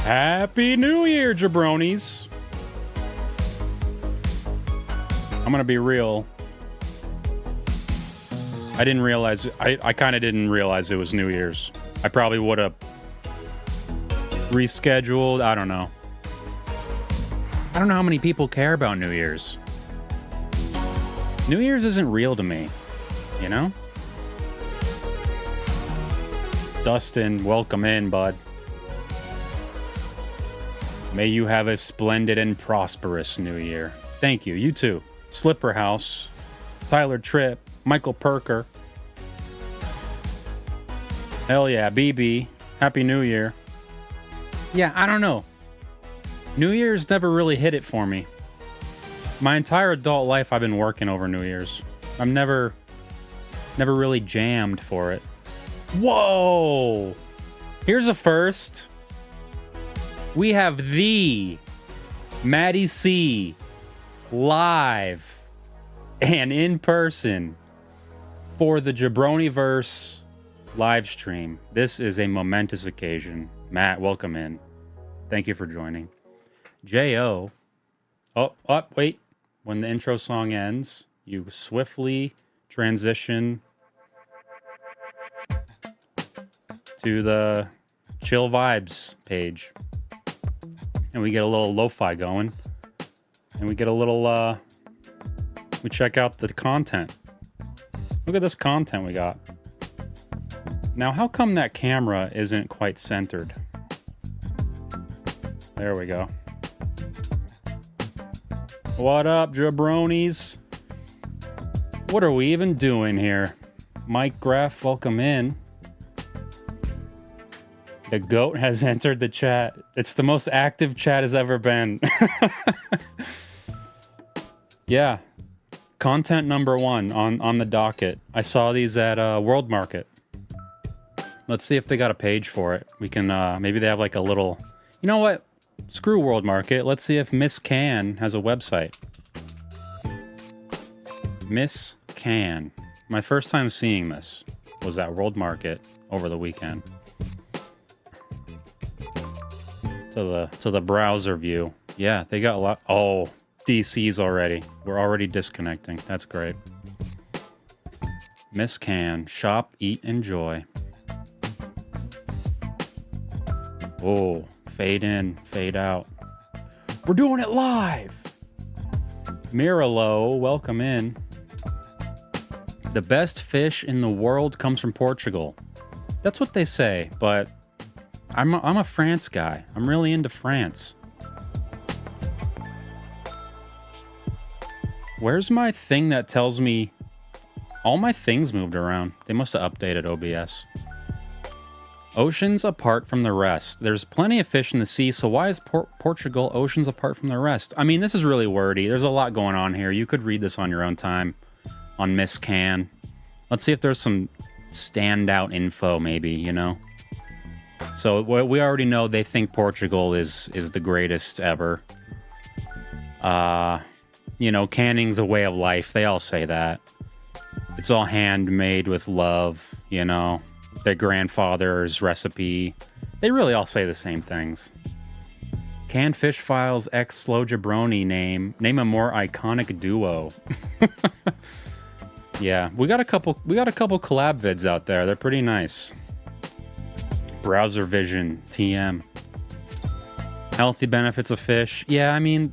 Happy New Year, jabronis. I'm gonna be real. I didn't realize, I kind of didn't realize it was New Year's. I probably would have rescheduled. I don't know. I don't know how many people care about New Year's. New Year's isn't real to me, you know? Dustin, welcome in, bud. May you have a splendid and prosperous New Year. Thank you. You too. Slipper House, Tyler Tripp, Michael Perker. Hell yeah, BB. Happy New Year. Yeah, I don't know. New Year's never really hit it for me. My entire adult life I've been working over New Year's. I've never really jammed for it. Whoa! Here's a first. We have the Maddie C live and in person for the JABRONIVERSE live stream. This is a momentous occasion. Matt, welcome in. Thank you for joining. J.O. Oh, wait. When the intro song ends, you swiftly transition to the Chill Vibes page. And we get a little lo-fi going. And we get a little, we check out the content. Look at this content we got. Now, how come that camera isn't quite centered? There we go. What up, jabronis? What are we even doing here? Mike Graff, welcome in. The GOAT has entered the chat. It's the most active chat has ever been. Yeah. Content number one on the docket. I saw these at World Market. Let's see if they got a page for it. We can, maybe they have like a little... You know what? Screw World Market. Let's see if Miss Can has a website. Miss Can. My first time seeing this was at World Market over the weekend. To the browser view. Yeah, they got a lot. Oh, DC's already. We're already disconnecting. That's great. Miss Can. Shop, eat, enjoy. Oh, fade in, fade out. We're doing it live. Miralo, welcome in. The best fish in the world comes from Portugal. That's what they say, but I'm a France guy. I'm really into France. Where's my thing that tells me all my things moved around? They must have updated OBS. Oceans apart from the rest. There's plenty of fish in the sea, so why is Portugal oceans apart from the rest? I mean, this is really wordy. There's a lot going on here. You could read this on your own time on Miss Can. Let's see if there's some standout info, maybe, you know? So we already know they think Portugal is the greatest ever. You know, canning's a way of life. They all say that. It's all handmade with love, you know. Their grandfather's recipe. They really all say the same things. Canned Fish Files X Slow Jabroni name a more iconic duo. Yeah, we got a couple collab vids out there. They're pretty nice. Browser Vision TM. Healthy benefits of fish. Yeah, I mean,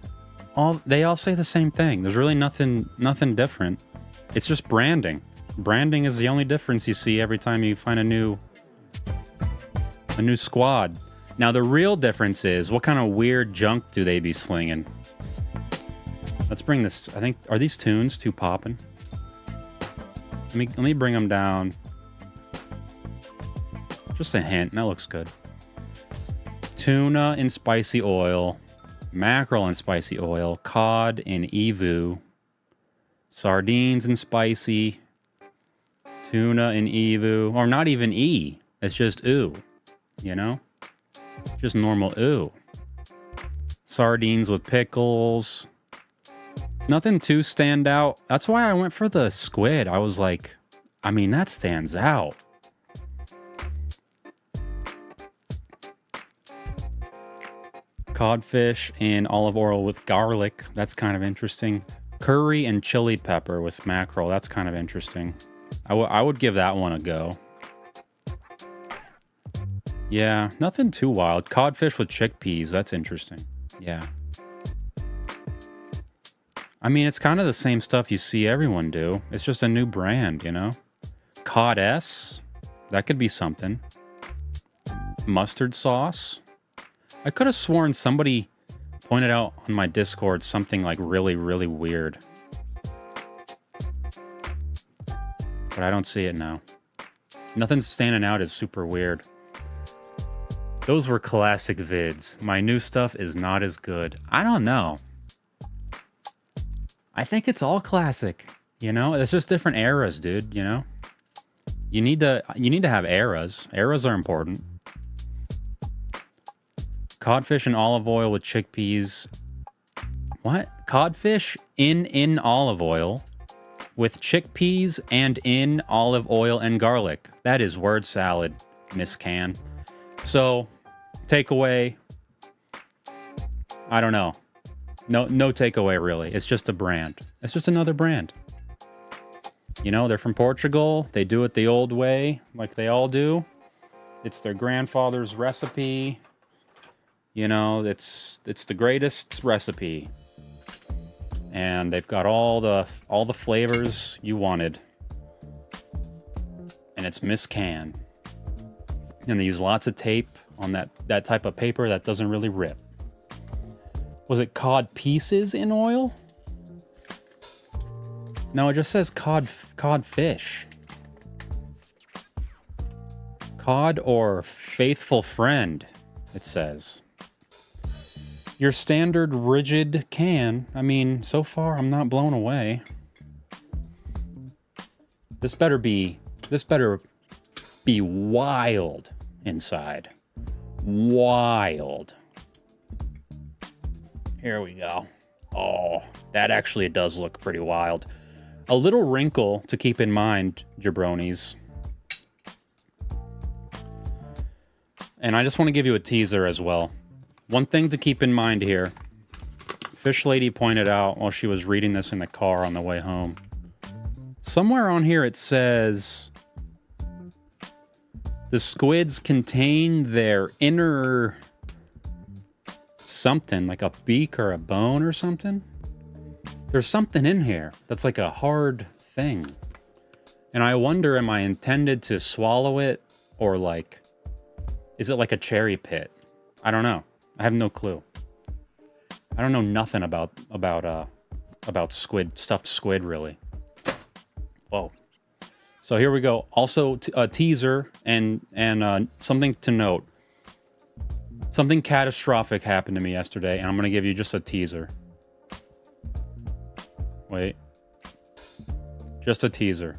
they all say the same thing. There's really nothing different. It's just branding. Branding is the only difference you see every time you find a new squad. Now the real difference is what kind of weird junk do they be slinging? Let's bring this. I think, are these tunes too poppin'? Let me bring them down. Just a hint. That looks good. Tuna in spicy oil, mackerel in spicy oil, cod in evu, sardines in spicy, tuna in evu, or not even e. It's just ooh, you know? Just normal ooh. Sardines with pickles. Nothing too stand out. That's why I went for the squid. I was like, I mean, that stands out. Codfish in olive oil with garlic. That's kind of interesting. Curry and chili pepper with mackerel. That's kind of interesting. I would give that one a go. Yeah, nothing too wild. Codfish with chickpeas. That's interesting. Yeah. I mean, it's kind of the same stuff you see everyone do. It's just a new brand, you know? Cod S. That could be something. Mustard sauce. I could have sworn somebody pointed out on my Discord something like really, really weird. But I don't see it now. Nothing's standing out as super weird. Those were classic vids. My new stuff is not as good. I don't know. I think it's all classic. You know, it's just different eras, dude, you know? You need to have eras. Eras are important. Codfish and olive oil with chickpeas. What? Codfish in olive oil with chickpeas and in olive oil and garlic. That is word salad, Miss Can. So, takeaway. I don't know. No takeaway, really. It's just a brand. It's just another brand. You know, they're from Portugal. They do it the old way, like they all do. It's their grandfather's recipe. You know, it's the greatest recipe. And they've got all the flavors you wanted. And it's Miss Can. And they use lots of tape on that type of paper that doesn't really rip. Was it cod pieces in oil? No, it just says codfish. Cod or faithful friend, it says. Your standard rigid can. I mean, so far I'm not blown away. This better be wild inside. Wild. Here we go. Oh, that actually does look pretty wild. A little wrinkle to keep in mind, jabronis. And I just want to give you a teaser as well. One thing to keep in mind here. Fish Lady pointed out while she was reading this in the car on the way home. Somewhere on here it says the squids contain their inner something, like a beak or a bone or something. There's something in here that's like a hard thing. And I wonder, am I intended to swallow it, or like, is it like a cherry pit? I don't know. I have no clue. I don't know nothing about squid, stuffed squid, really. Whoa. So here we go. Also a teaser and something to note. Something catastrophic happened to me yesterday, and I'm going to give you just a teaser. Wait. Just a teaser.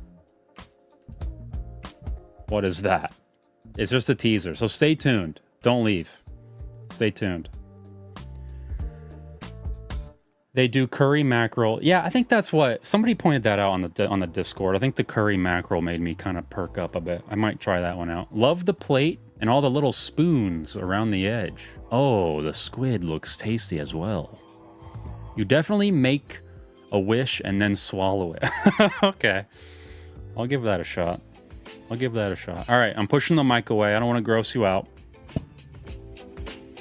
What is that? It's just a teaser, so stay tuned. Don't leave. Stay tuned. They do curry mackerel. Yeah, I think that's what... Somebody pointed that out on the Discord. I think the curry mackerel made me kind of perk up a bit. I might try that one out. Love the plate and all the little spoons around the edge. Oh, the squid looks tasty as well. You definitely make a wish and then swallow it. Okay. I'll give that a shot. I'll give that a shot. All right, I'm pushing the mic away. I don't want to gross you out.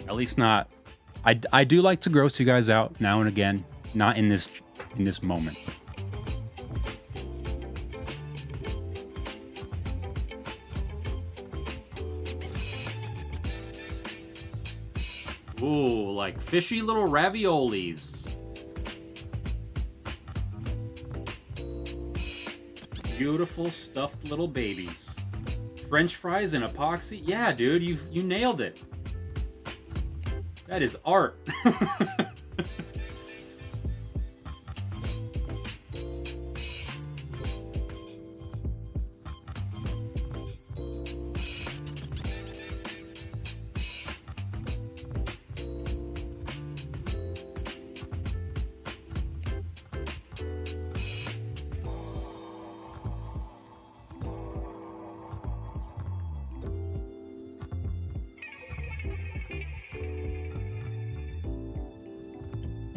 At least not... I do like to gross you guys out now and again. Not in this moment. Ooh, like fishy little raviolis. Beautiful stuffed little babies. French fries and epoxy? Yeah, dude, you nailed it. That is art.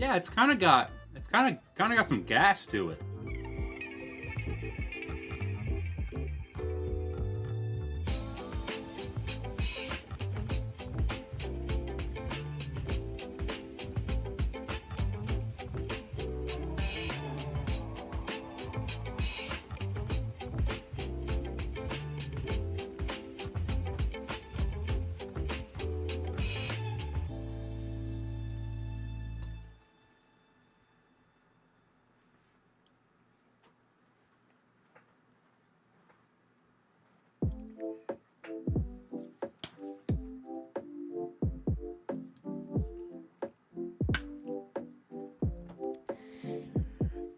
Yeah, it's kind of got some gas to it.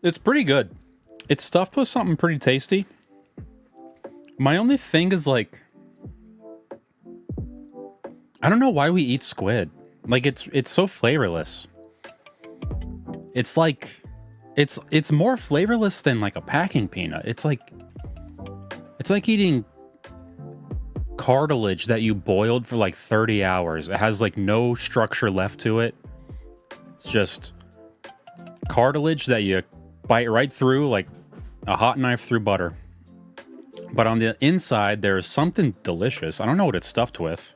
It's pretty good. It's stuffed with something pretty tasty. My only thing is like, I don't know why we eat squid. Like it's so flavorless. It's like it's more flavorless than like a packing peanut. It's like eating cartilage that you boiled for like 30 hours. It has like no structure left to it. It's just cartilage that you bite right through like a hot knife through butter. But on the inside, there's something delicious. I don't know what it's stuffed with.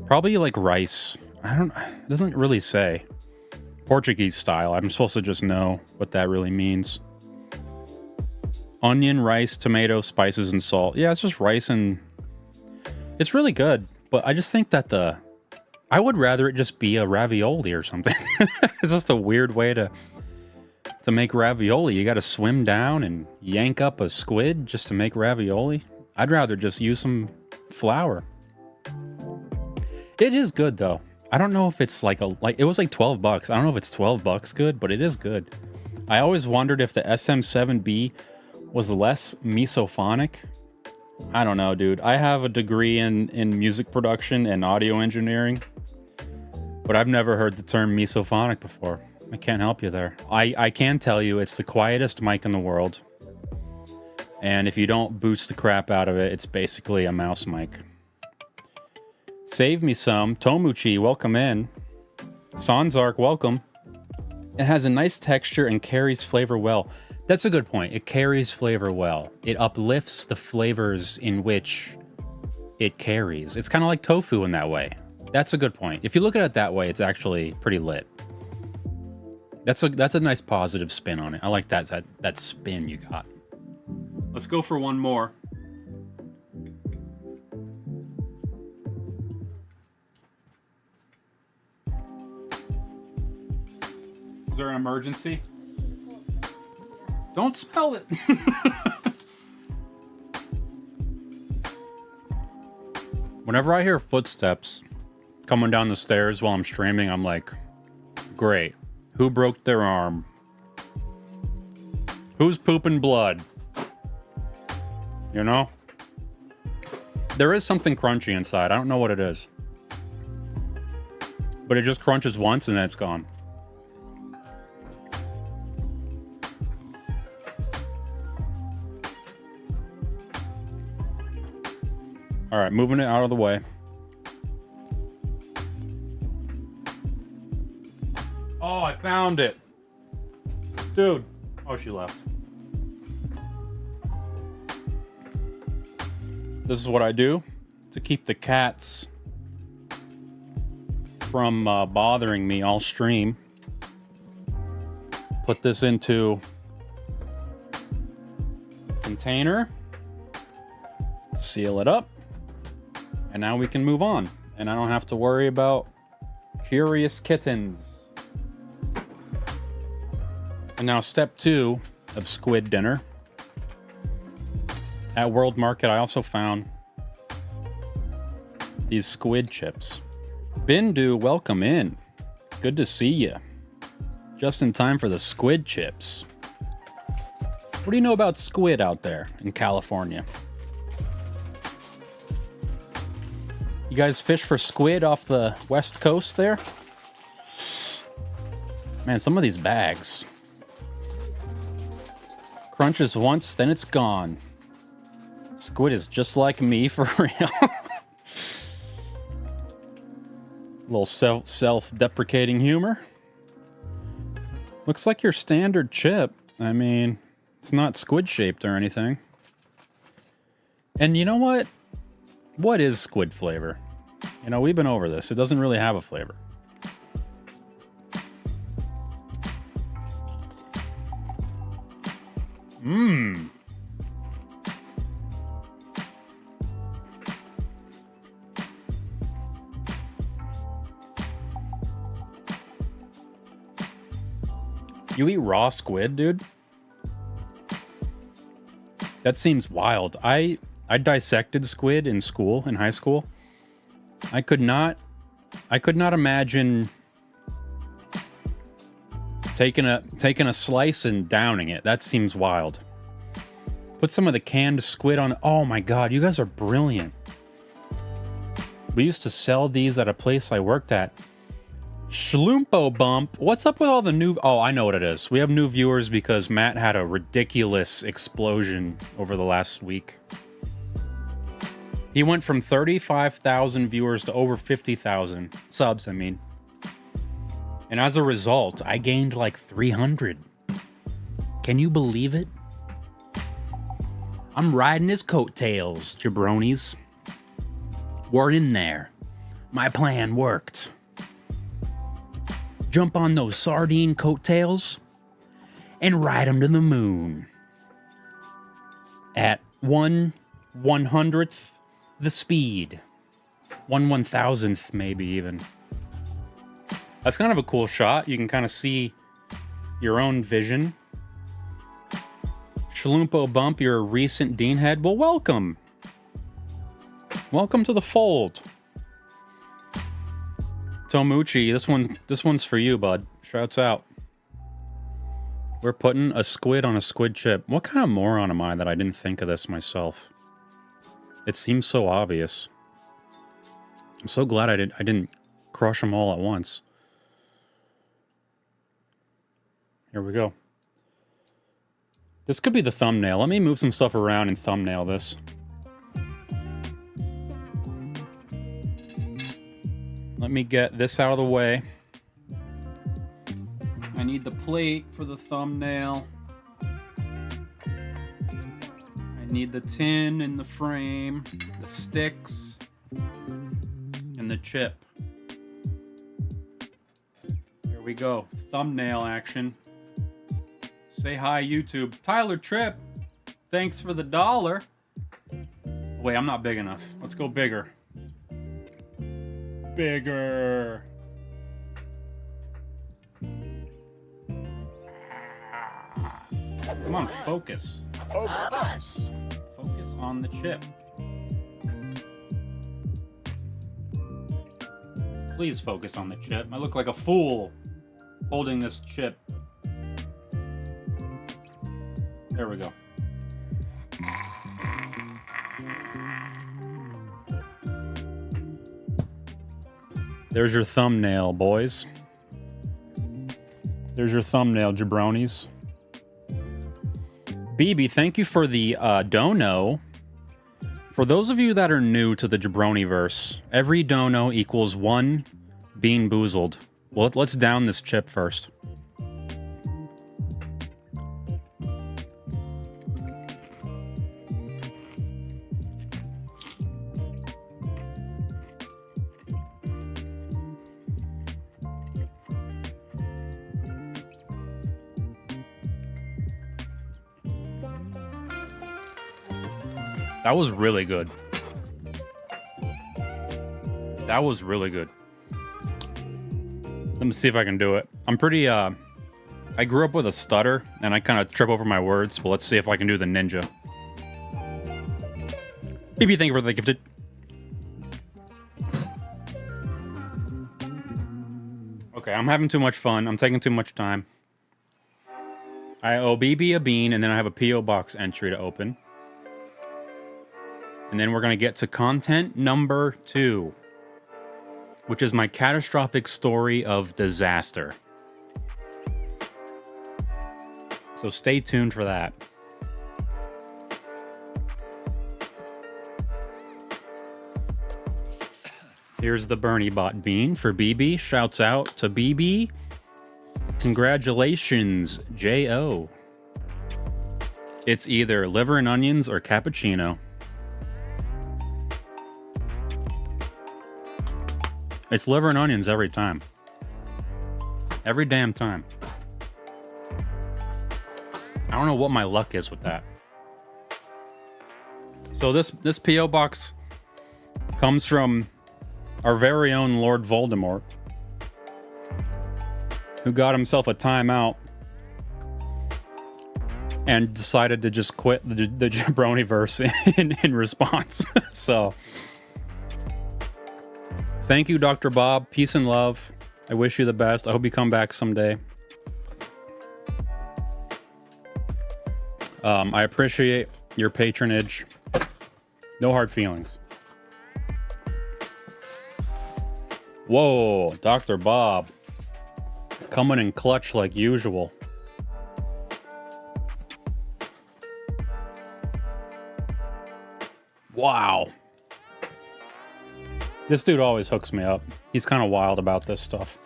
Probably like rice. It doesn't really say. Portuguese style. I'm supposed to just know what that really means. Onion, rice, tomato, spices, and salt. Yeah, it's just rice and it's really good. But I just think that I would rather it just be a ravioli or something. It's just a weird way to make ravioli. You got to swim down and yank up a squid just to make ravioli. I'd rather just use some flour. It is good though. I don't know if it's like it was like $12. I don't know if it's $12 good, but it is good. I always wondered if the SM7B was less misophonic. I don't know, dude. I have a degree in music production and audio engineering, but I've never heard the term misophonic before. I can't help you there. I can tell you it's the quietest mic in the world. And if you don't boost the crap out of it, it's basically a mouse mic. Save me some. Tomuchi, welcome in. Sanzark, welcome. It has a nice texture and carries flavor well. That's a good point. It carries flavor well. It uplifts the flavors in which it carries. It's kind of like tofu in that way. That's a good point. If you look at it that way, it's actually pretty lit. That's a nice positive spin on it. I like that spin you got. Let's go for one more. Is there an emergency? Don't smell it. Whenever I hear footsteps coming down the stairs while I'm streaming, I'm like, great. Who broke their arm? Who's pooping blood? You know? There is something crunchy inside. I don't know what it is. But it just crunches once and then it's gone. All right, moving it out of the way. Oh, I found it. Dude. Oh, she left. This is what I do to keep the cats from bothering me all stream. Put this into a container. Seal it up. And now we can move on. And I don't have to worry about curious kittens. And now step 2 of squid dinner. At World Market, I also found these squid chips. Bindu, welcome in. Good to see you. Just in time for the squid chips. What do you know about squid out there in California? You guys fish for squid off the west coast there? Man, some of these bags. Crunches once, then it's gone. Squid is just like me, for real. A little self-deprecating humor. Looks like your standard chip. I mean, it's not squid shaped or anything. And you know what? What is squid flavor? You know, we've been over this. It doesn't really have a flavor. Mmm. You eat raw squid, dude? That seems wild. I dissected squid in school, in high school. I could not imagine taking a slice and downing it. That seems wild. Put some of the canned squid on. Oh my god, you guys are brilliant. We used to sell these at a place I worked at. Schloompo Bump. What's up with all the new... Oh, I know what it is. We have new viewers because Matt had a ridiculous explosion over the last week. He went from 35,000 viewers to over 50,000 subs, I mean. And as a result, I gained like 300. Can you believe it? I'm riding his coattails, jabronis. We're in there. My plan worked. Jump on those sardine coattails and ride them to the moon. At 1/100th the speed. 1/1000th maybe even. That's kind of a cool shot. You can kind of see your own vision. Schloompo Bump, you're a recent Dean head. Well, welcome. Welcome to the fold. Tomuchi, this one's for you, bud. Shouts out. We're putting a squid on a squid chip. What kind of moron am I that I didn't think of this myself? It seems so obvious. I'm so glad I didn't crush them all at once. Here we go. This could be the thumbnail. Let me move some stuff around and thumbnail this. Let me get this out of the way. I need the plate for the thumbnail. I need the tin in the frame, the sticks, and the chip. Here we go. Thumbnail action. Say hi, YouTube. Tyler Tripp, thanks for the $1. Wait, I'm not big enough. Let's go bigger. Bigger. Come on, focus. Focus on the chip. Please focus on the chip. I look like a fool holding this chip. There we go. There's your thumbnail, boys. There's your thumbnail, jabronis. BB, thank you for the dono. For those of you that are new to the Jabroniverse, every dono equals 1 bean boozled. Well, let's down this chip first. That was really good. That was really good. Let me see if I can do it. I'm pretty, I grew up with a stutter, and I kind of trip over my words, but let's see if I can do the ninja. BB, thank you for the gifted. Okay, I'm having too much fun. I'm taking too much time. I owe BB a bean, and then I have a P.O. box entry to open. And then we're going to get to content number 2, which is my catastrophic story of disaster. So stay tuned for that. Here's the Bernie bot bean for BB. Shouts out to BB. Congratulations, J.O. It's either liver and onions or cappuccino. It's liver and onions every time. Every damn time. I don't know what my luck is with that. So this P.O. box comes from our very own Lord Voldemort, who got himself a timeout and decided to just quit the Jabroniverse in response. So, thank you, Dr. Bob. Peace and love. I wish you the best. I hope you come back someday. I appreciate your patronage. No hard feelings. Whoa, Dr. Bob. Coming in clutch like usual. Wow. This dude always hooks me up. He's kind of wild about this stuff.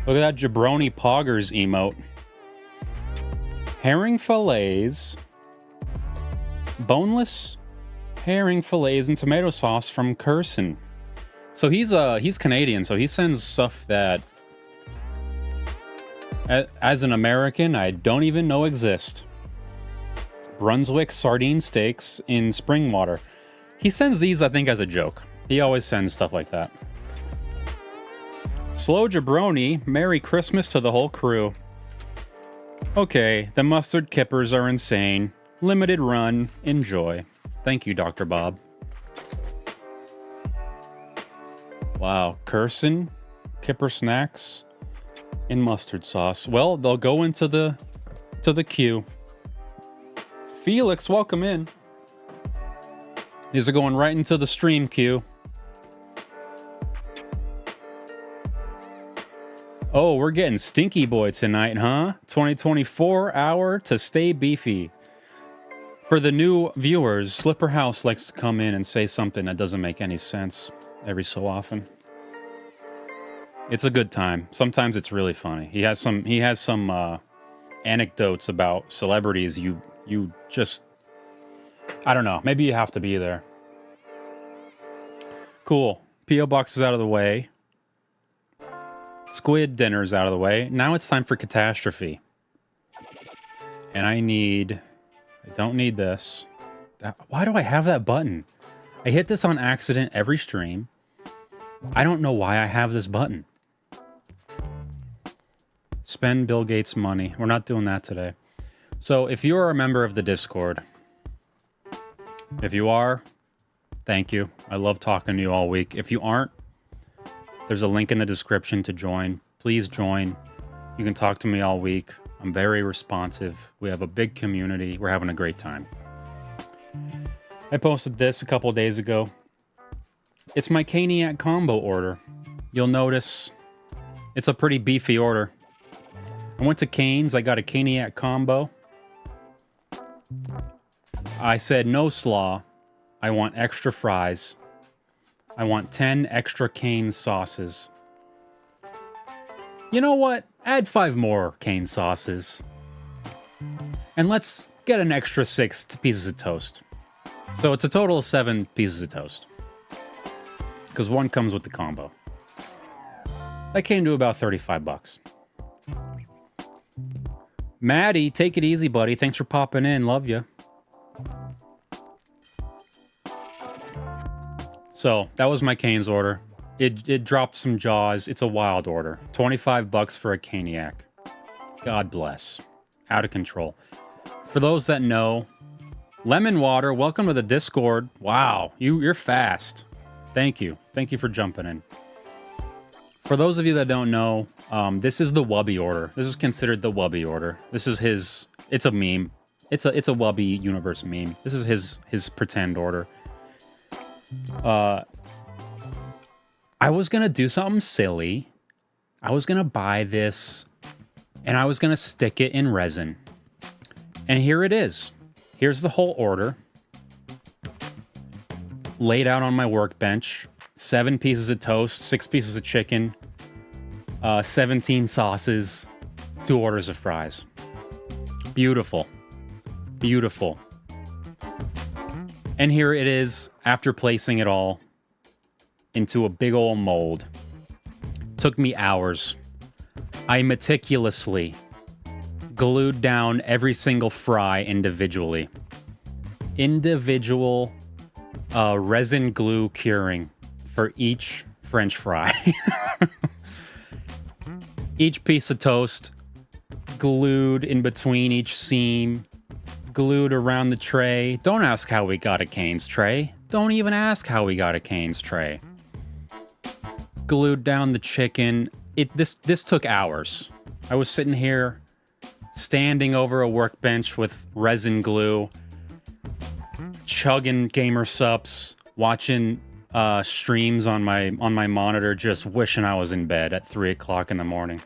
Look at that Jabroni Poggers emote. Herring fillets. Boneless herring fillets and tomato sauce from Resin. So he's Canadian, so he sends stuff that as an American I don't even know exist. Brunswick sardine steaks in spring water. He sends these, I think, as a joke. He always sends stuff like that. Slow Jabroni, Merry Christmas to the whole crew. Okay, the mustard kippers are insane. Limited run, enjoy. Thank you, Dr. Bob. Wow, Resin, kipper snacks in mustard sauce. Well, they'll go into the queue. Felix, welcome in. These are going right into the stream queue. Oh, we're getting Stinky Boy tonight, huh? 2024 hour to stay beefy. For the new viewers, Slipper House likes to come in and say something that doesn't make any sense every so often. It's a good time. Sometimes it's really funny. He has some anecdotes about celebrities you just, I don't know, maybe you have to be there. Cool. P.O. box is out of the way. Squid dinner's out of the way. Now it's time for Catastrophe. And I don't need this. Why do I have that button? I hit this on accident every stream. I don't know why I have this button. Spend Bill Gates' money. We're not doing that today. So if you are a member of the Discord, if you are, thank you. I love talking to you all week. If you aren't, there's a link in the description to join. Please join. You can talk to me all week. I'm very responsive. We have a big community. We're having a great time. I posted this a couple days ago. It's my Caniac combo order. You'll notice it's a pretty beefy order. I went to Cane's. I got a Caniac combo. I said no slaw. I want extra fries. I want 10 extra Cane's sauces. You know what? Add 5 more Cane's sauces. And let's get an extra 6 pieces of toast. So it's a total of 7 pieces of toast. Because one comes with the combo. That came to about 35 bucks. Maddie, take it easy, buddy. Thanks for popping in. Love you. So that was my Cane's order. It dropped some jaws. It's a wild order. 25 bucks for a Caniac. God bless. Out of control. For those that know, Lemon Water, welcome to the Discord. Wow, you're fast. Thank you. Thank you for jumping in. For those of you that don't know, this is the Wubby order. This is considered the Wubby order. This is his. It's a meme. It's a Wubby universe meme. This is his pretend order. I was gonna do something silly. I was gonna buy this, and I was gonna stick it in resin. And here it is. Here's the whole order. Laid out on my workbench. 7 pieces of toast, 6 pieces of chicken, 17 sauces, 2 orders of fries. Beautiful. Beautiful. And here it is after placing it all into a big old mold. Took me hours. I meticulously glued down every single fry individually. Individual resin glue curing for each French fry. Each piece of toast glued in between each seam, glued around the tray. Don't ask how we got a Cane's tray. Don't even ask how we got a Cane's tray. Glued down the chicken. This took hours. I was sitting here standing over a workbench with resin glue, chugging gamer sups, watching streams on my monitor, just wishing I was in bed at 3 o'clock in the morning.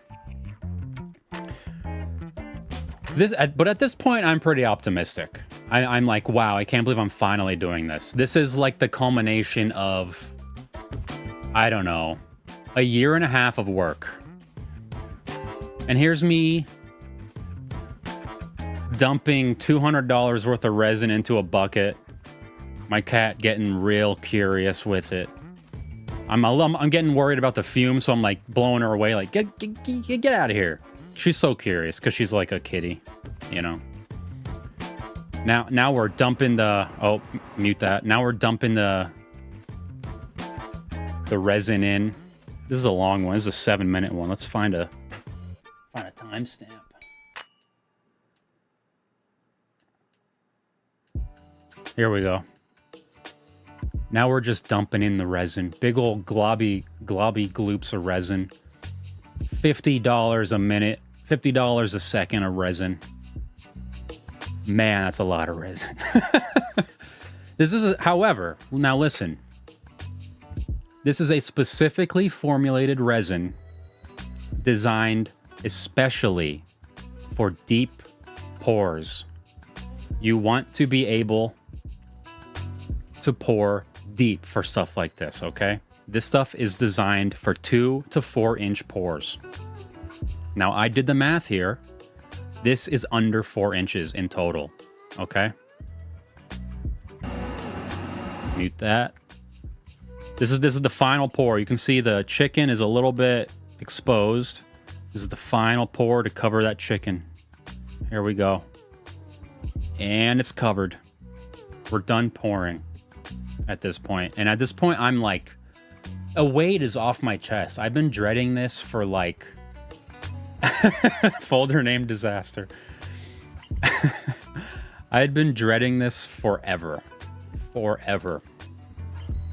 But at this point, I'm pretty optimistic. I'm like, wow, I can't believe I'm finally doing this. This is like the culmination of, I don't know, a year and a half of work. And here's me dumping $200 worth of resin into a bucket. My cat getting real curious with it. I'm getting worried about the fumes, so I'm like blowing her away, like get out of here. She's so curious because she's like a kitty, you know. Now we're dumping the mute that. Now we're dumping the resin in. This is a long one. This is a 7-minute one. Let's find a timestamp. Here we go. Now we're just dumping in the resin. Big old globby gloops of resin. $50 a minute. $50 a second of resin. Man, that's a lot of resin. However, now listen. This is a specifically formulated resin designed especially for deep pores. You want to be able to pour deep for stuff like this, okay? This stuff is designed for 2 to 4 inch pores. Now, I did the math here. This is under 4 inches in total, okay? Mute that. This is the final pour. You can see the chicken is a little bit exposed. This is the final pour to cover that chicken. Here we go. And it's covered. We're done pouring at this point. And at this point, I'm like, a weight is off my chest. I've been dreading this for like... Folder name disaster. I had been dreading this forever. Forever.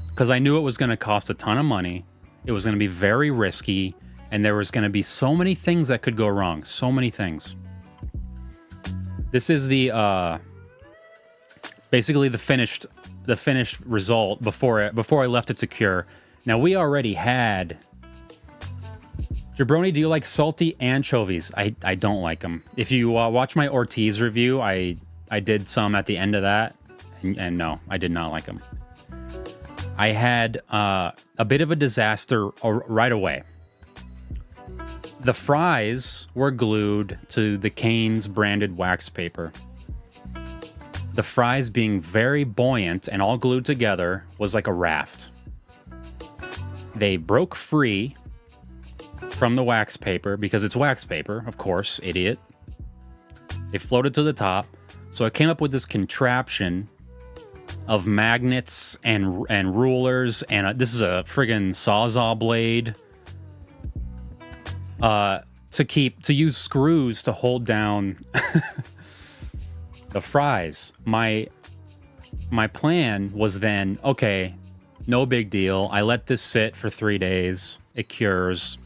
Because I knew it was going to cost a ton of money. It was going to be very risky. And there was going to be so many things that could go wrong. So many things. This is the... basically the finished result before I left it to cure. Now, we already had... Jabroni, do you like salty anchovies? I don't like them. If you watch my Ortiz review, I did some at the end of that. And no, I did not like them. I had a bit of a disaster right away. The fries were glued to the Cane's branded wax paper. The fries being very buoyant and all glued together was like a raft. They broke free from the wax paper, because it's wax paper, of course, idiot. They floated to the top, so I came up with this contraption of magnets and rulers, and this is a friggin' sawzall blade to use screws to hold down the fries. My plan was then, okay, no big deal. I let this sit for 3 days. It cures.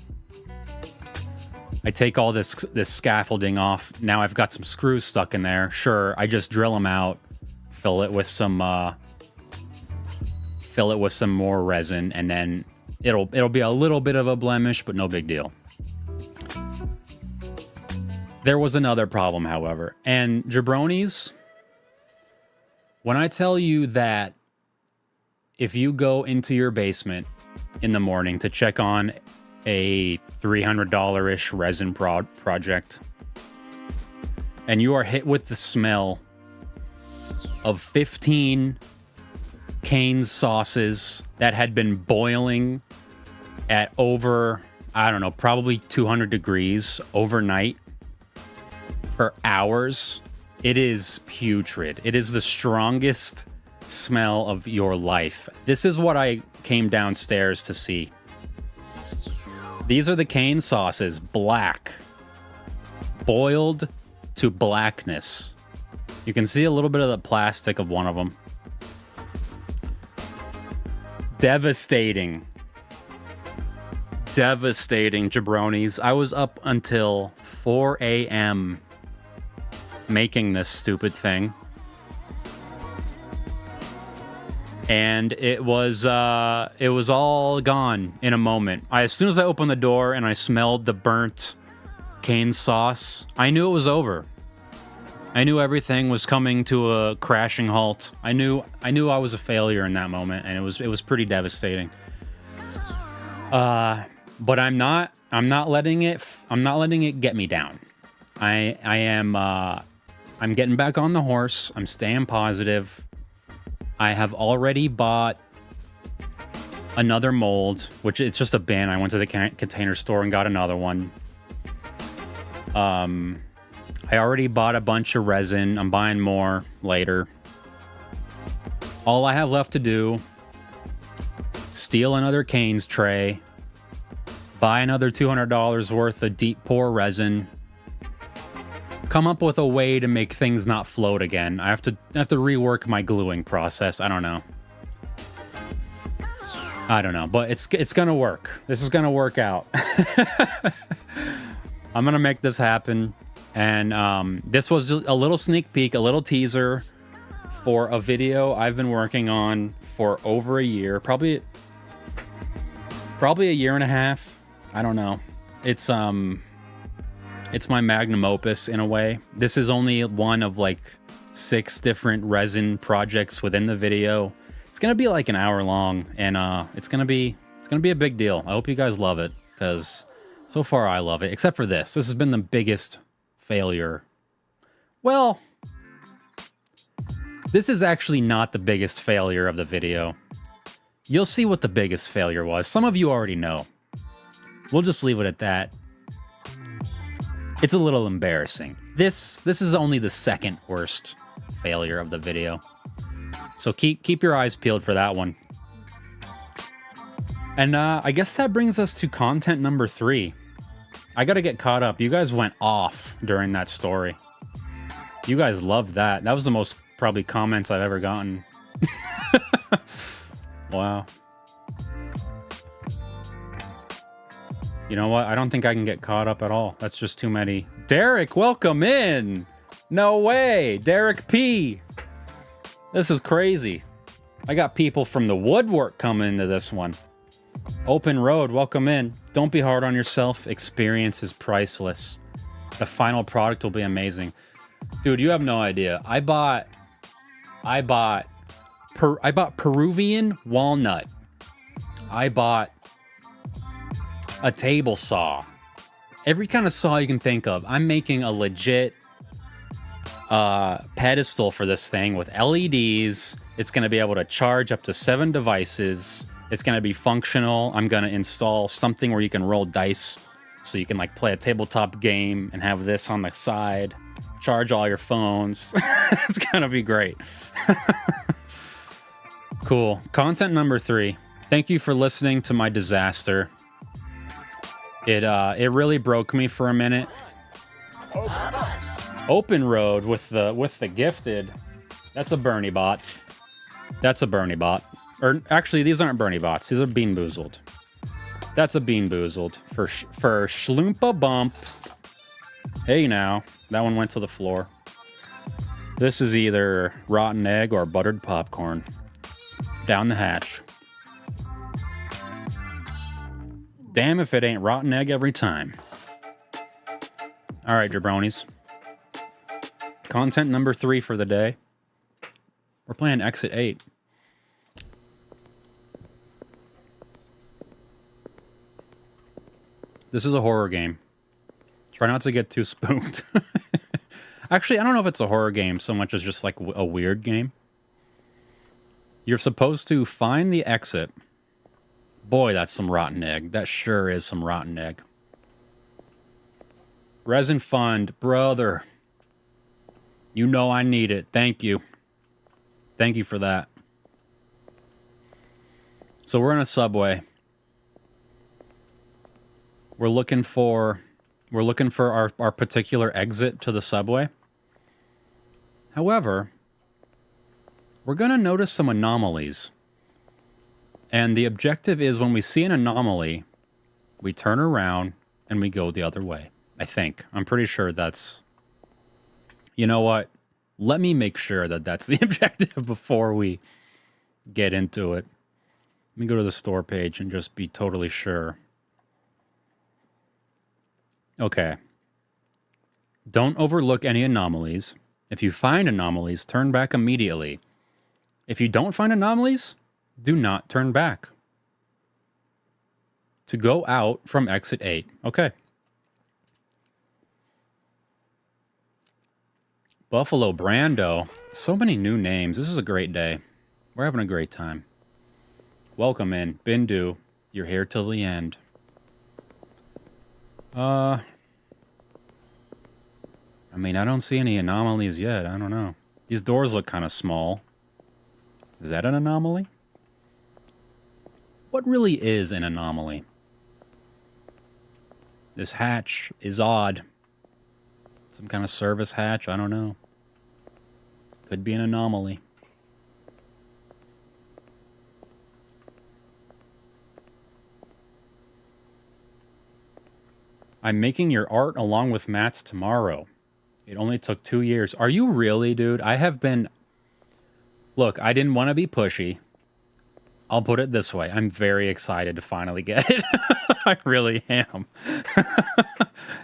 I take all this scaffolding off. Now I've got some screws stuck in there. Sure, I just drill them out, fill it with some more resin, and then it'll be a little bit of a blemish, but no big deal. There was another problem, however, and jabronis, when I tell you that if you go into your basement in the morning to check on a $300-ish resin project. And you are hit with the smell of 15 Cane's sauces that had been boiling at over, I don't know, probably 200 degrees overnight for hours. It is putrid. It is the strongest smell of your life. This is what I came downstairs to see. These are the Cane sauces, black, boiled to blackness. You can see a little bit of the plastic of one of them. Devastating. Devastating, jabronis. I was up until 4 a.m. making this stupid thing. And it was all gone in a moment. As soon as I opened the door and I smelled the burnt Cane sauce, I knew it was over. I knew everything was coming to a crashing halt. I knew I was a failure in that moment, and it was pretty devastating. But I'm not letting it get me down. I'm getting back on the horse. I'm staying positive. I have already bought another mold, which it's just a bin. I went to the container store and got another one. I already bought a bunch of resin. I'm buying more later. All I have left to do, steal another Cane's tray, buy another $200 worth of deep pour resin, come up with a way to make things not float again. I have to rework my gluing process. I don't know, but it's gonna work. This is gonna work out. I'm gonna make this happen. And this was a little sneak peek, a little teaser for a video I've been working on for over a year, probably a year and a half. I don't know. It's my magnum opus in a way. This is only one of like 6 different resin projects within the video. It's gonna be like an hour long, and it's gonna be a big deal. I hope you guys love it, because so far I love it. Except for this. This has been the biggest failure. Well, this is actually not the biggest failure of the video. You'll see what the biggest failure was. Some of you already know. We'll just leave it at that. It's a little embarrassing. This is only the second worst failure of the video. So keep your eyes peeled for that one. And I guess that brings us to content number 3. I gotta get caught up. You guys went off during that story. You guys loved that. That was the most probably comments I've ever gotten. Wow. You know what? I don't think I can get caught up at all. That's just too many. Derek, welcome in. No way. Derek P. This is crazy. I got people from the woodwork coming into this one. Open Road, welcome in. Don't be hard on yourself. Experience is priceless. The final product will be amazing. Dude, you have no idea. I bought Peruvian walnut. I bought a table saw. Every kind of saw you can think of. I'm making a legit pedestal for this thing with LEDs. It's going to be able to charge up to 7 devices. It's going to be functional. I'm going to install something where you can roll dice so you can like play a tabletop game and have this on the side, charge all your phones. It's going to be great. Cool. Content number 3. Thank you for listening to my disaster. It really broke me for a minute. Open Road with the gifted. That's a Bernie bot. That's a Bernie bot. Or actually, these aren't Bernie bots. These are Bean Boozled. That's a Bean Boozled for Schloompa Bump. Hey now, that one went to the floor. This is either rotten egg or buttered popcorn. Down the hatch. Damn if it ain't rotten egg every time. All right, jabronis. Content number 3 for the day. We're playing Exit 8. This is a horror game. Try not to get too spooked. Actually, I don't know if it's a horror game so much as just like a weird game. You're supposed to find the exit. Boy, that's some rotten egg. That sure is some rotten egg. Resin Fund, brother. You know I need it. Thank you. Thank you for that. So we're in a subway. We're looking for our particular exit to the subway. However, we're going to notice some anomalies. And the objective is when we see an anomaly, we turn around and we go the other way. I think. I'm pretty sure that's... You know what? Let me make sure that that's the objective before we get into it. Let me go to the store page and just be totally sure. Okay. Don't overlook any anomalies. If you find anomalies, turn back immediately. If you don't find anomalies, do not turn back. To go out from exit 8. Okay. Buffalo Brando. So many new names. This is a great day. We're having a great time. Welcome in. Bindu. You're here till the end. I mean, I don't see any anomalies yet. I don't know. These doors look kind of small. Is that an anomaly? What really is an anomaly? This hatch is odd. Some kind of service hatch? I don't know. Could be an anomaly. I'm making your art along with Matt's tomorrow. It only took 2 years. Are you really, dude? I have been... Look, I didn't want to be pushy. I'll put it this way. I'm very excited to finally get it. I really am.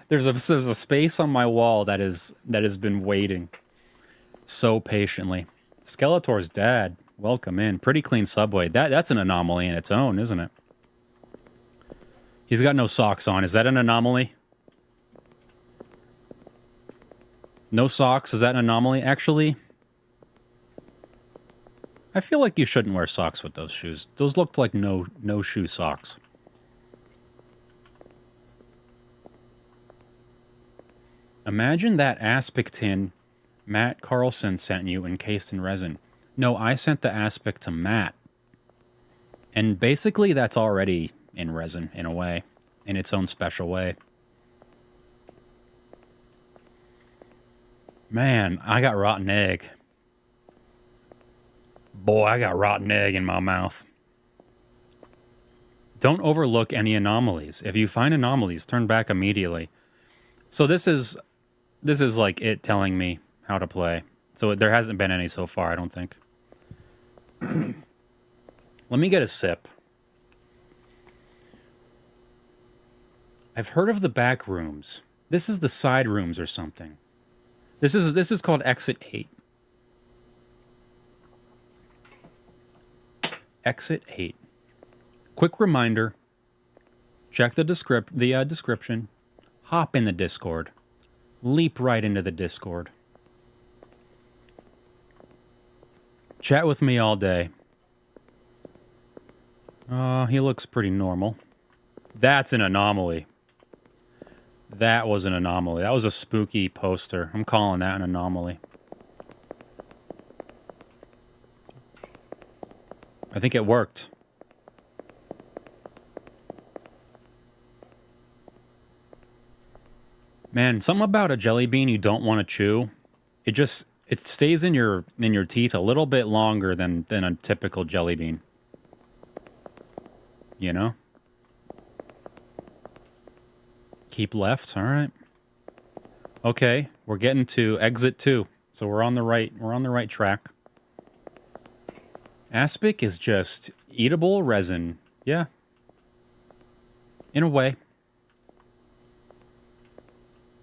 There's a space on my wall that has been waiting so patiently. Skeletor's dad, welcome in. Pretty clean subway. That's an anomaly in its own, isn't it? He's got no socks on. Is that an anomaly? No socks, is that an anomaly? Actually, I feel like you shouldn't wear socks with those shoes. Those looked like no shoe socks. Imagine that aspic tin Matt Carlson sent you encased in resin. No, I sent the aspic to Matt. And basically that's already in resin, in a way. In its own special way. Man, I got rotten egg. Boy, I got rotten egg in my mouth. Don't overlook any anomalies. If you find anomalies, turn back immediately. So this is like it telling me how to play. So there hasn't been any so far, I don't think. Let me get a sip. I've heard of the back rooms. This is the side rooms or something. This is called Exit 8. Exit 8. Quick reminder. Check the description. Hop in the Discord. Leap right into the Discord. Chat with me all day. He looks pretty normal. That's an anomaly. That was an anomaly. That was a spooky poster. I'm calling that an anomaly. I think it worked. Man, something about a jelly bean you don't want to chew. It stays in your teeth a little bit longer than a typical jelly bean. You know? Keep left, all right. Okay, we're getting to exit 2. So we're on the right track. Aspic is just eatable resin. Yeah. In a way.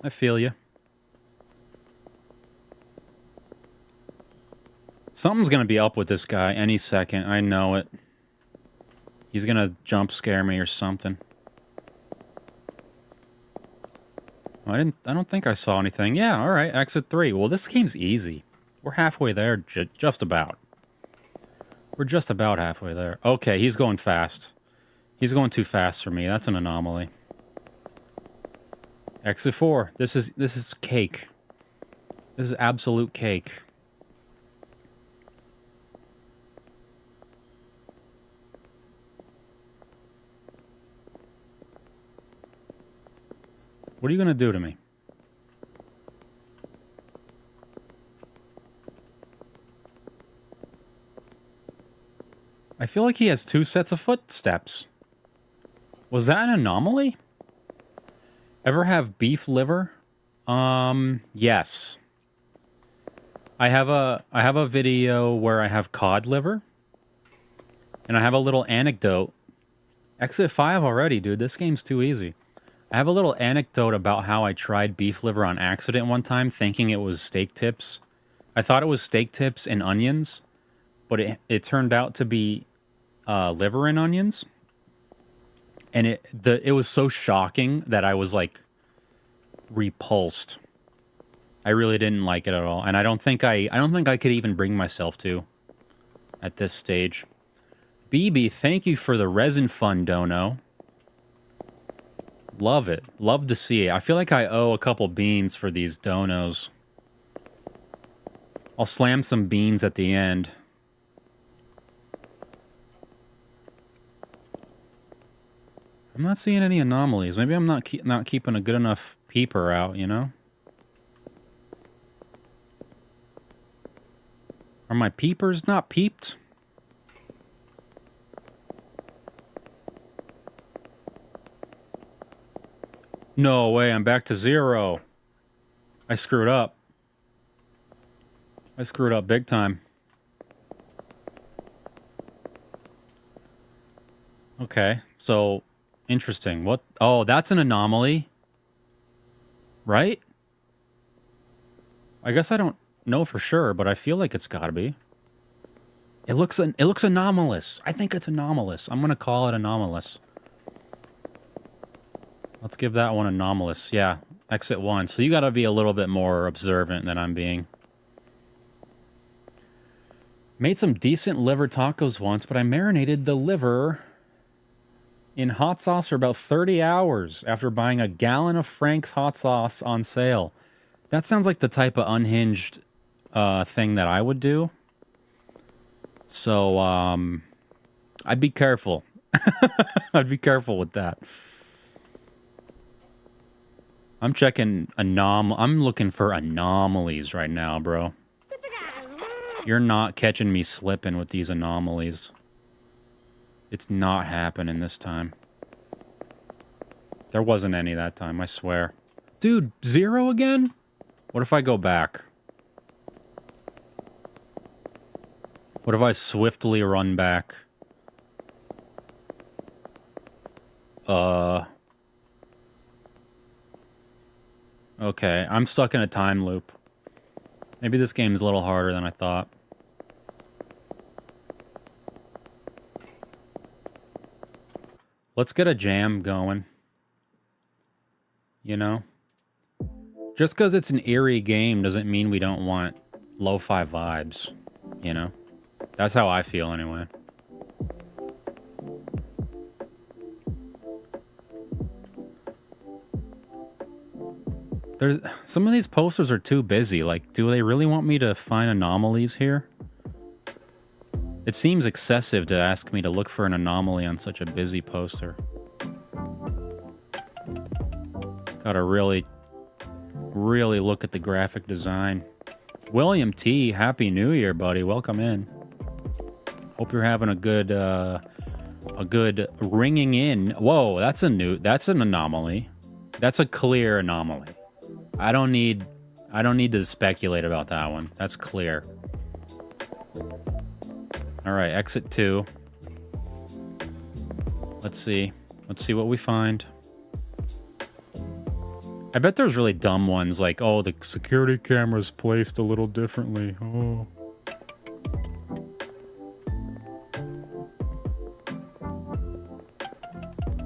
I feel you. Something's gonna be up with this guy any second. I know it. He's gonna jump scare me or something. I don't think I saw anything. Yeah, all right, exit 3. Well, this game's easy. We're halfway there, just about. We're just about halfway there. Okay, he's going fast. He's going too fast for me. That's an anomaly. Exit 4. This is cake. This is absolute cake. What are you gonna do to me? I feel like he has 2 sets of footsteps. Was that an anomaly? Ever have beef liver? Yes. I have a video where I have cod liver. And I have a little anecdote. Exit 5 already, dude. This game's too easy. I have a little anecdote about how I tried beef liver on accident one time, thinking it was steak tips. I thought it was steak tips and onions, but it turned out to be liver and onions. And it was so shocking that I was like repulsed. I really didn't like it at all, and I don't think I could even bring myself to at this stage. BB, thank you for the resin fund dono. Love it. Love to see it. I feel like I owe a couple beans for these donos. I'll slam some beans at the end. I'm not seeing any anomalies. Maybe I'm not keeping a good enough peeper out, you know? Are my peepers not peeped? No way, I'm back to 0. I screwed up. I screwed up big time. Okay, so interesting. What? Oh, that's an anomaly. Right? I guess I don't know for sure, but I feel like it's got to be. It looks anomalous. I think it's anomalous. I'm going to call it anomalous. Let's give that one anomalous. Yeah, exit 1. So you got to be a little bit more observant than I'm being. Made some decent liver tacos once, but I marinated the liver in hot sauce for about 30 hours after buying a gallon of Frank's hot sauce on sale. That sounds like the type of unhinged thing that I would do. So, I'd be careful. I'd be careful with that. I'm checking I'm looking for anomalies right now, bro. You're not catching me slipping with these anomalies. It's not happening this time. There wasn't any that time, I swear. Dude, 0 again? What if I go back? What if I swiftly run back? Okay, I'm stuck in a time loop. Maybe this game's a little harder than I thought. Let's get a jam going. You know? Just because it's an eerie game doesn't mean we don't want lo-fi vibes. You know? That's how I feel anyway. Some of these posters are too busy. Like, do they really want me to find anomalies here? It seems excessive to ask me to look for an anomaly on such a busy poster. Gotta really look at the graphic design. William T, Happy New Year, buddy. Welcome in. Hope you're having a good ringing in. Whoa, that's an anomaly. That's a clear anomaly. I don't need to speculate about that one. That's clear. All right, exit 2. Let's see what we find. I bet there's really dumb ones like, oh, the security camera's placed a little differently. Oh.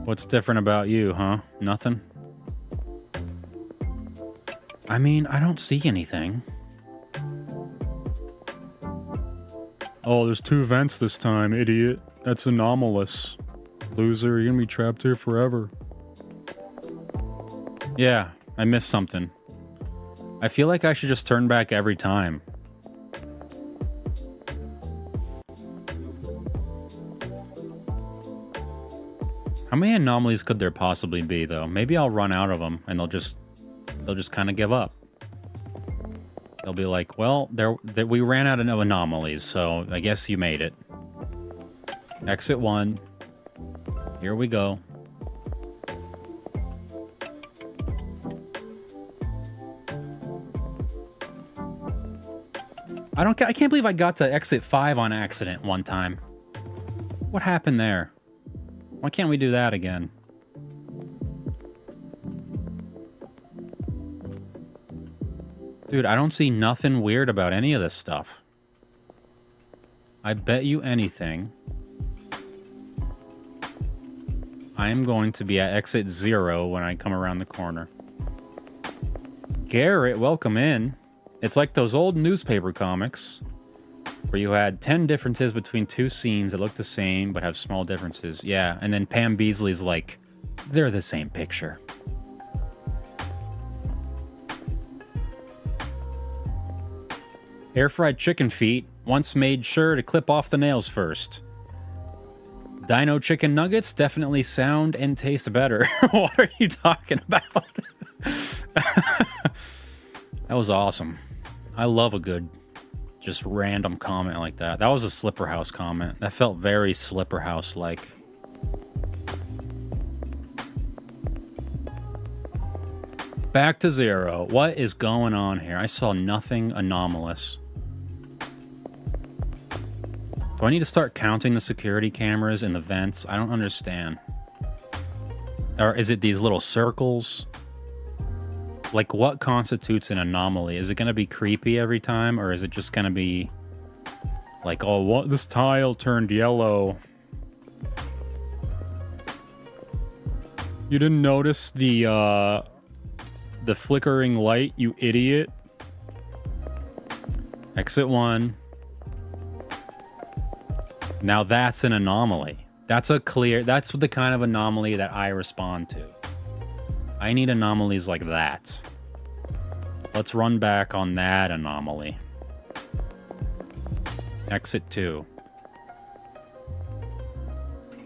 What's different about you, huh? Nothing? I mean, I don't see anything. Oh, there's 2 vents this time, idiot. That's anomalous. Loser, you're gonna be trapped here forever. Yeah, I missed something. I feel like I should just turn back every time. How many anomalies could there possibly be, though? Maybe I'll run out of them, and they'll just kind of give up. They'll be like, well, we ran out of anomalies, so I guess you made it. Exit 1. Here we go. I can't believe I got to exit 5 on accident one time. What happened there? Why can't we do that again? Dude, I don't see nothing weird about any of this stuff. I bet you anything. I am going to be at exit 0 when I come around the corner. Garrett, welcome in. It's like those old newspaper comics where you had 10 differences between 2 scenes that look the same but have small differences. Yeah, and then Pam Beasley's like, they're the same picture. Air-fried chicken feet once made sure to clip off the nails first. Dino chicken nuggets definitely sound and taste better. What are you talking about? That was awesome. I love a good, just random comment like that. That was a Slipper House comment. That felt very Slipper House-like. Back to 0. What is going on here? I saw nothing anomalous. Do I need to start counting the security cameras in the vents? I don't understand. Or is it these little circles? Like, what constitutes an anomaly? Is it going to be creepy every time? Or is it just going to be like, oh, what? This tile turned yellow. You didn't notice the flickering light, you idiot? Exit 1. Now that's an anomaly. That's the kind of anomaly that I respond to. I need anomalies like that. Let's run back on that anomaly. Exit 2.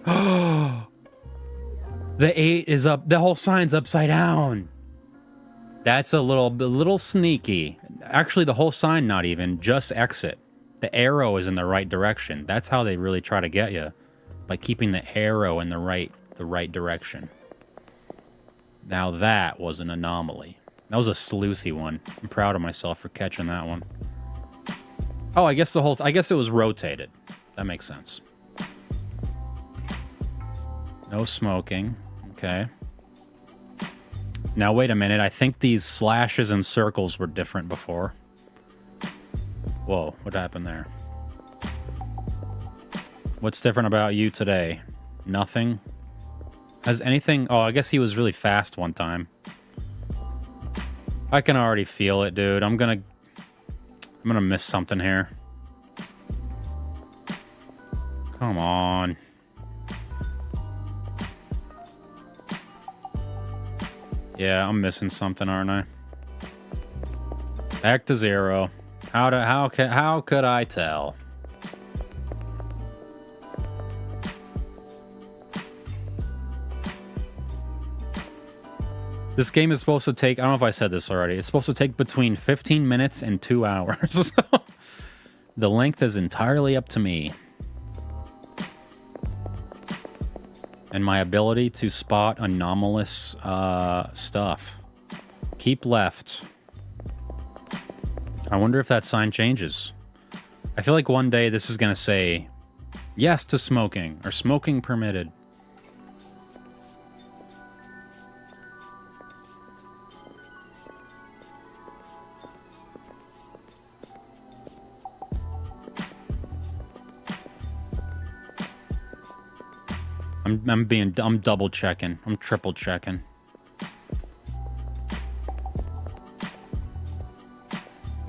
The 8 is up. The whole sign's upside down. That's a little sneaky. Actually, the whole sign, not even. Just exit. The arrow is in the right direction. That's how they really try to get you. By keeping the arrow in the right direction. Now that was an anomaly. That was a sleuthy one. I'm proud of myself for catching that one. Oh, I guess it was rotated. That makes sense. No smoking. Okay. Now wait a minute. I think these slashes and circles were different before. Whoa, what happened there? What's different about you today? Nothing? Has anything... Oh, I guess he was really fast one time. I can already feel it, dude. I'm gonna miss something here. Come on. Yeah, I'm missing something, aren't I? Back to 0. How could I tell? This game is supposed to take, I don't know if I said this already, it's supposed to take between 15 minutes and 2 hours. The length is entirely up to me. And my ability to spot anomalous stuff. Keep left. I wonder if that sign changes. I feel like one day this is going to say, yes to smoking, or smoking permitted. I'm double checking. I'm triple checking.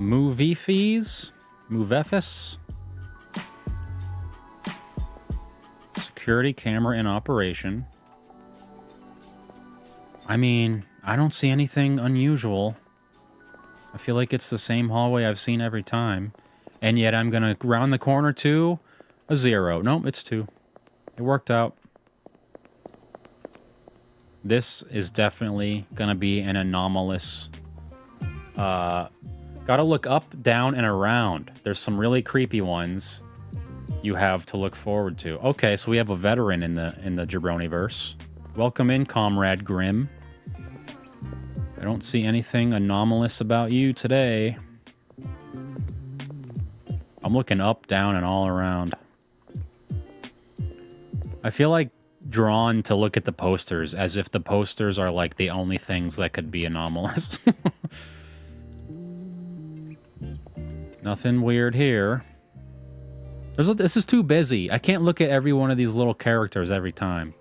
Movefis? Movefis? Security camera in operation. I mean, I don't see anything unusual. I feel like it's the same hallway I've seen every time. And yet I'm going to round the corner to a 0. Nope, it's 2. It worked out. This is definitely going to be an anomalous... gotta look up, down, and around. There's some really creepy ones you have to look forward to. Okay, so we have a veteran in the Jabroniverse. Welcome in, Comrade Grimm. I don't see anything anomalous about you today. I'm looking up, down, and all around. I feel like drawn to look at the posters as if the posters are like the only things that could be anomalous. Nothing weird here. This is too busy. I can't look at every one of these little characters every time.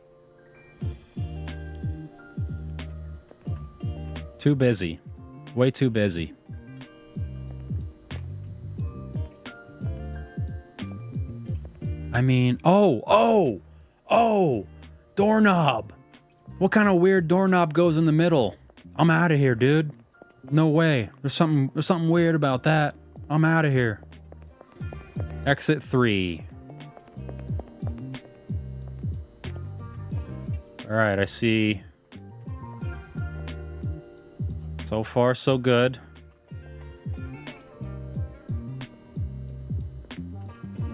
Too busy. Way too busy. I mean, oh! Doorknob! What kind of weird doorknob goes in the middle? I'm out of here, dude. No way. There's something weird about that. I'm out of here. Exit 3. Alright, I see. So far, so good.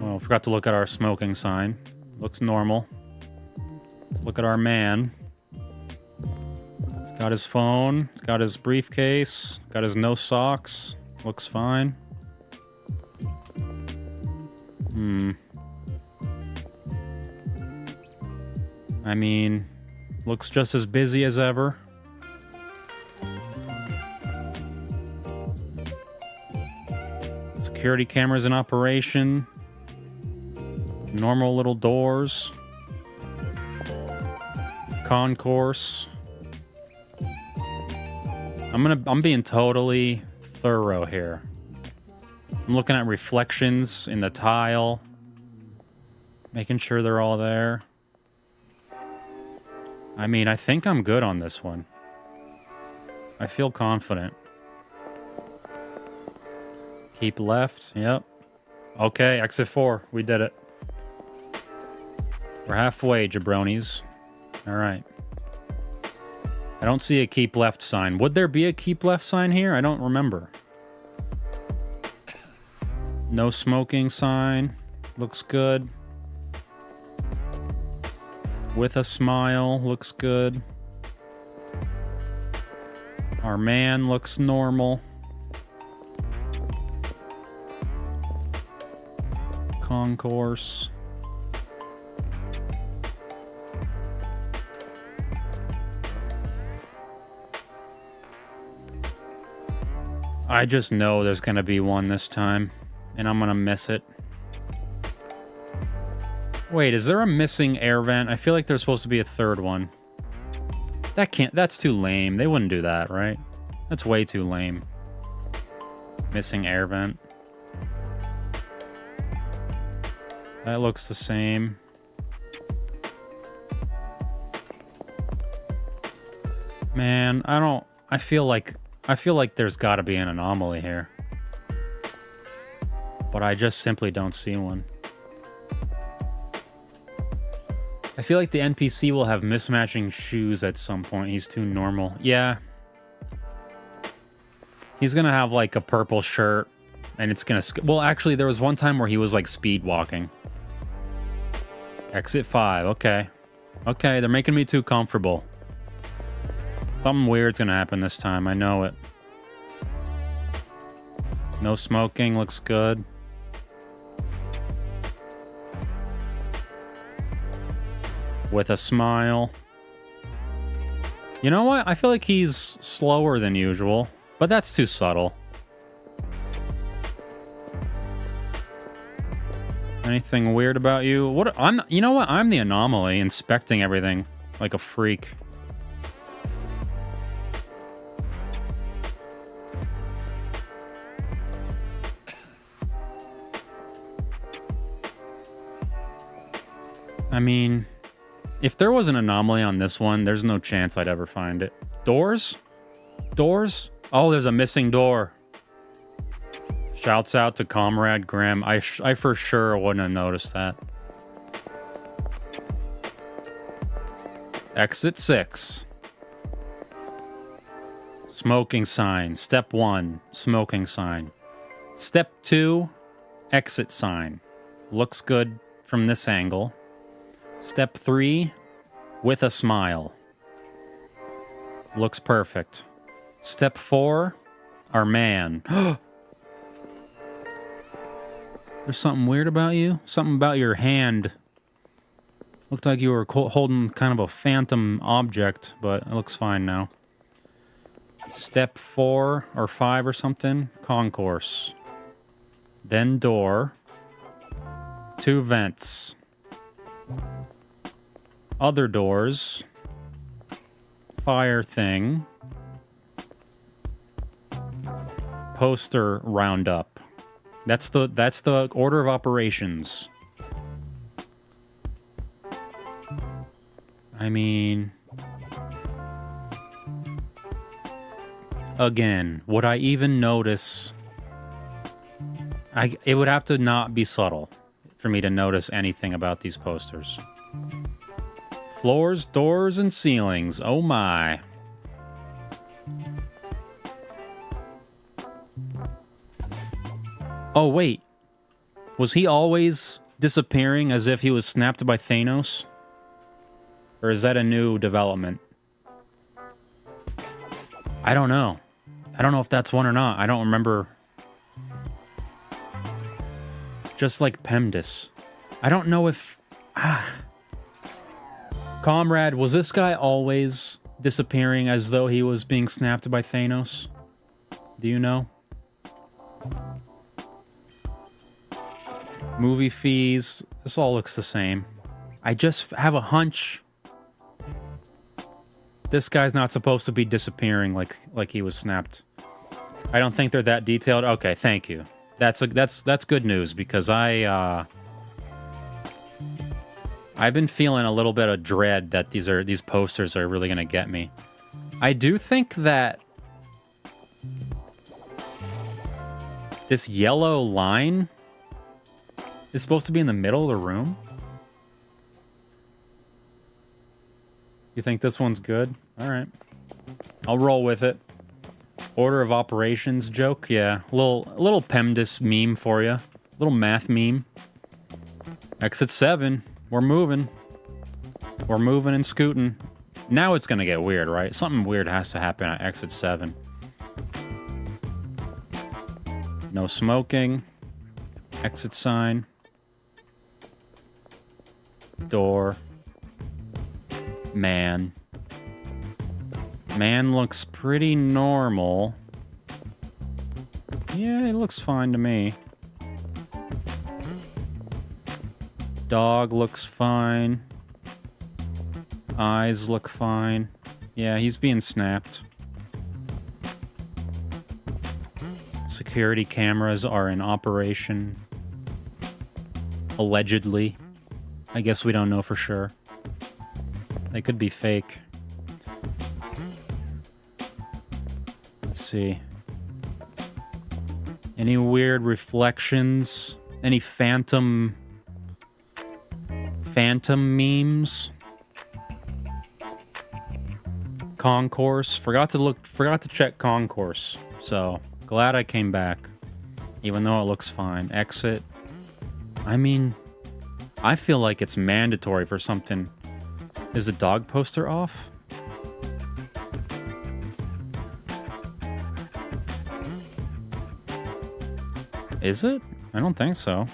Well, forgot to look at our smoking sign. Looks normal. Let's look at our man. He's got his phone. He's got his briefcase. Got his no socks. Looks fine. I mean, looks just as busy as ever. Security cameras in operation. Normal little doors. Concourse. I'm being totally thorough here. I'm looking at reflections in the tile. Making sure they're all there. I mean, I think I'm good on this one. I feel confident. Keep left. Yep. Okay, exit 4. We did it. We're halfway, jabronis. All right. I don't see a keep left sign. Would there be a keep left sign here? I don't remember. No smoking sign. Looks good. With a smile. Looks good. Our man looks normal. Concourse. I just know there's gonna be one this time, and I'm gonna miss it. Wait, is there a missing air vent? I feel like there's supposed to be a third one. That's too lame. They wouldn't do that, right? That's way too lame. Missing air vent. That looks the same. Man, I feel like there's gotta be an anomaly here. But I just simply don't see one. I feel like the NPC will have mismatching shoes at some point. He's too normal. Yeah. He's gonna have like a purple shirt and it's gonna... Well, actually, there was one time where he was like speed walking. Exit 5. Okay. Okay, they're making me too comfortable. Something weird's gonna happen this time. I know it. No smoking. Looks good. With a smile. You know what? I feel like he's slower than usual, but that's too subtle. Anything weird about you? You know what? I'm the anomaly, inspecting everything like a freak. I mean, if there was an anomaly on this one, there's no chance I'd ever find it. Doors? Doors? Oh, there's a missing door. Shouts out to Comrade Graham. I for sure wouldn't have noticed that. Exit 6. Smoking sign. Step 1, smoking sign. Step 2, exit sign. Looks good from this angle. Step 3, with a smile. Looks perfect. Step 4, our man. There's something weird about you? Something about your hand. Looked like you were holding kind of a phantom object, but it looks fine now. Step 4 or 5 or something. Concourse. Then door. 2 vents. Other doors. Fire thing. Poster roundup. That's the order of operations. I mean, again, would I even notice? It would have to not be subtle for me to notice anything about these posters. Floors, doors, and ceilings. Oh my. Oh wait. Was he always disappearing as if he was snapped by Thanos? Or is that a new development? I don't know. I don't know if that's one or not. I don't remember. Just like PEMDAS. I don't know if... Comrade, was this guy always disappearing as though he was being snapped by Thanos? Do you know? Movie fees. This all looks the same. I just have a hunch... This guy's not supposed to be disappearing like he was snapped. I don't think they're that detailed. Okay, thank you. That's good news because I've been feeling a little bit of dread that these posters are really gonna get me. I do think that this yellow line is supposed to be in the middle of the room. You think this one's good? All right. I'll roll with it. Order of operations joke? Yeah. A little PEMDAS meme for you. Little math meme. Exit 7. We're moving. We're moving and scooting. Now it's going to get weird, right? Something weird has to happen at exit 7. No smoking. Exit sign. Door. Man. Man looks pretty normal. Yeah, it looks fine to me. Dog looks fine. Eyes look fine. Yeah, he's being snapped. Security cameras are in operation. Allegedly. I guess we don't know for sure. They could be fake. Let's see. Any weird reflections? Any phantom memes? Concourse. Forgot to check concourse. So, glad I came back. Even though it looks fine. Exit. I mean, I feel like it's mandatory for something. Is the dog poster off? Is it? I don't think so.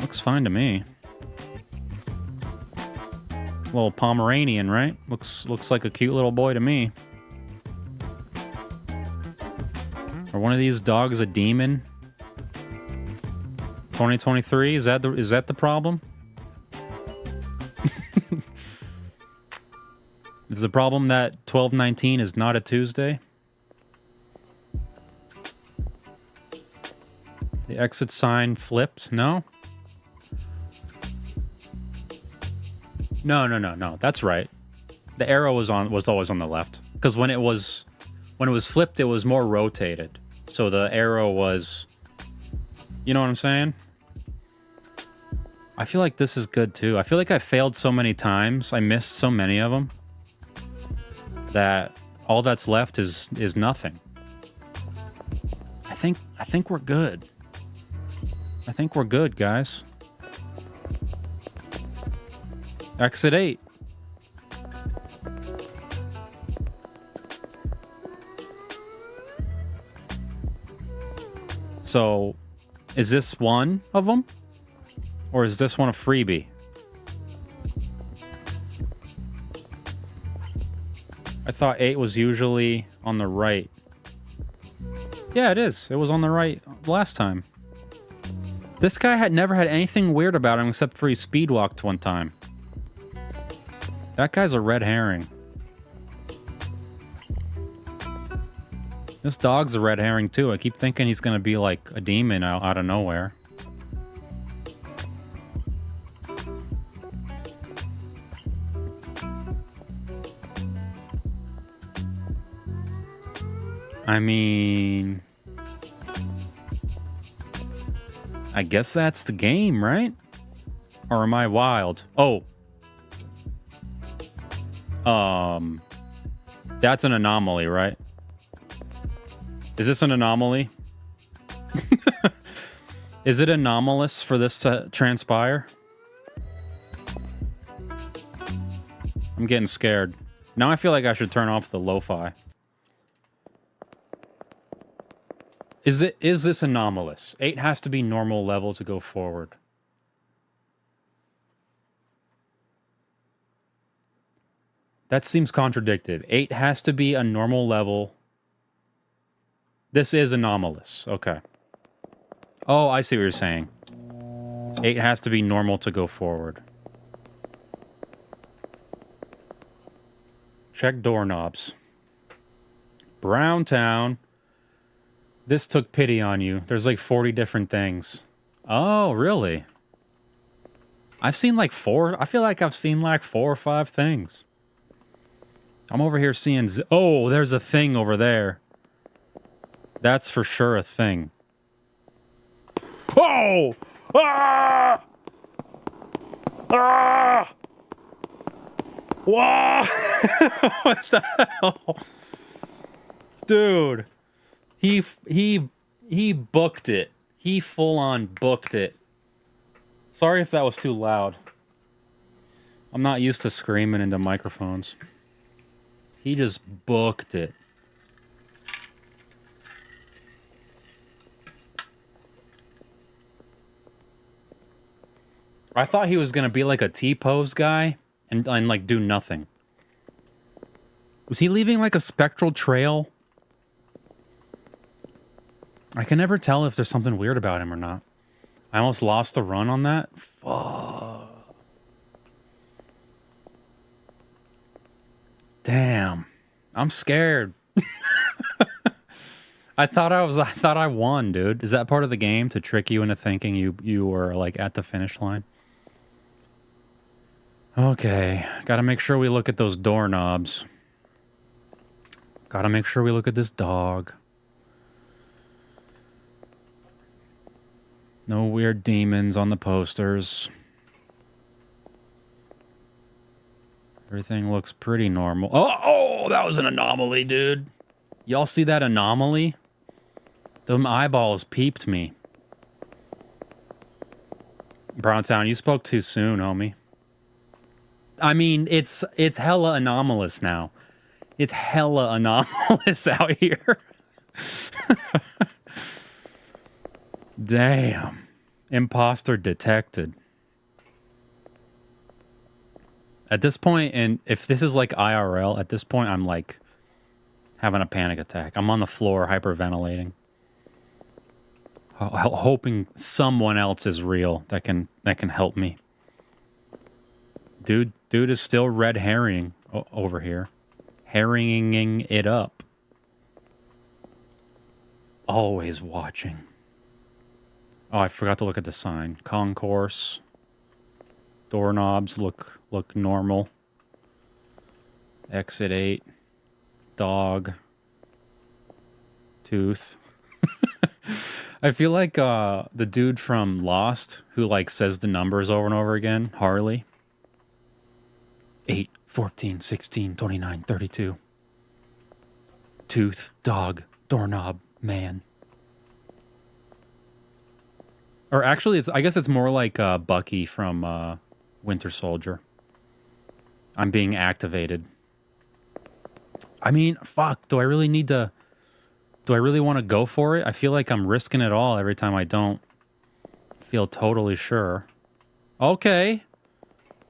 Looks fine to me. Little Pomeranian, right? Looks like a cute little boy to me. Are one of these dogs a demon? 2023? Is that the problem? Is the problem that 12/19 is not a Tuesday? The exit sign flipped? No? No. That's right. The arrow was always on the left. Because when it was flipped, it was more rotated. So the arrow was... You know what I'm saying? I feel like this is good too. I feel like I failed so many times. I missed so many of them. That all that's left is nothing. I think we're good. I think we're good, guys. Exit 8. So, is this one of them? Or is this one a freebie? I thought 8 was usually on the right. Yeah, it is. It was on the right last time. This guy had never had anything weird about him except for he speed walked one time. That guy's a red herring. This dog's a red herring too. I keep thinking he's gonna be like a demon out of nowhere. I mean... I guess that's the game, right? Or am I wild? Oh. That's an anomaly, right? Is this an anomaly? Is it anomalous for this to transpire? I'm getting scared. Now I feel like I should turn off the lo-fi. Is this anomalous? 8 has to be normal level to go forward. That seems contradictive. 8 has to be a normal level. This is anomalous. Okay. Oh, I see what you're saying. 8 has to be normal to go forward. Check doorknobs. Brown Town. This took pity on you. There's like 40 different things. Oh, really? I've seen like 4. I feel like I've seen like 4 or 5 things. I'm over here seeing... Oh, there's a thing over there. That's for sure a thing. Oh! Ah! Ah! Whoa! What the hell? Dude. He booked it. He full on booked it. Sorry if that was too loud. I'm not used to screaming into microphones. He just booked it. I thought he was gonna be like a T-pose guy and like do nothing. Was he leaving like a spectral trail? I can never tell if there's something weird about him or not. I almost lost the run on that. Fuck. Damn. I'm scared. I thought I won, dude. Is that part of the game to trick you into thinking you were like at the finish line? Okay, gotta make sure we look at those doorknobs. Gotta make sure we look at this dog. No weird demons on the posters. Everything looks pretty normal. Oh, that was an anomaly, dude. Y'all see that anomaly? Them eyeballs peeped me. Browntown, you spoke too soon, homie. I mean, it's hella anomalous now. It's hella anomalous out here. Damn. Imposter detected. At this point, and if this is like IRL, at this point I'm like having a panic attack. I'm on the floor hyperventilating. Hoping someone else is real that can help me. Dude is still red herring over here. Herringing it up. Always watching. Oh, I forgot to look at the sign. Concourse. Doorknobs look normal. Exit 8. Dog. Tooth. I feel like the dude from Lost who like says the numbers over and over again, Harley. 8, 14, 16, 29, 32. Tooth, dog, doorknob, man. Or actually, I guess it's more like Bucky from Winter Soldier. I'm being activated. I mean, fuck, do I really need to... Do I really want to go for it? I feel like I'm risking it all every time I don't feel totally sure. Okay.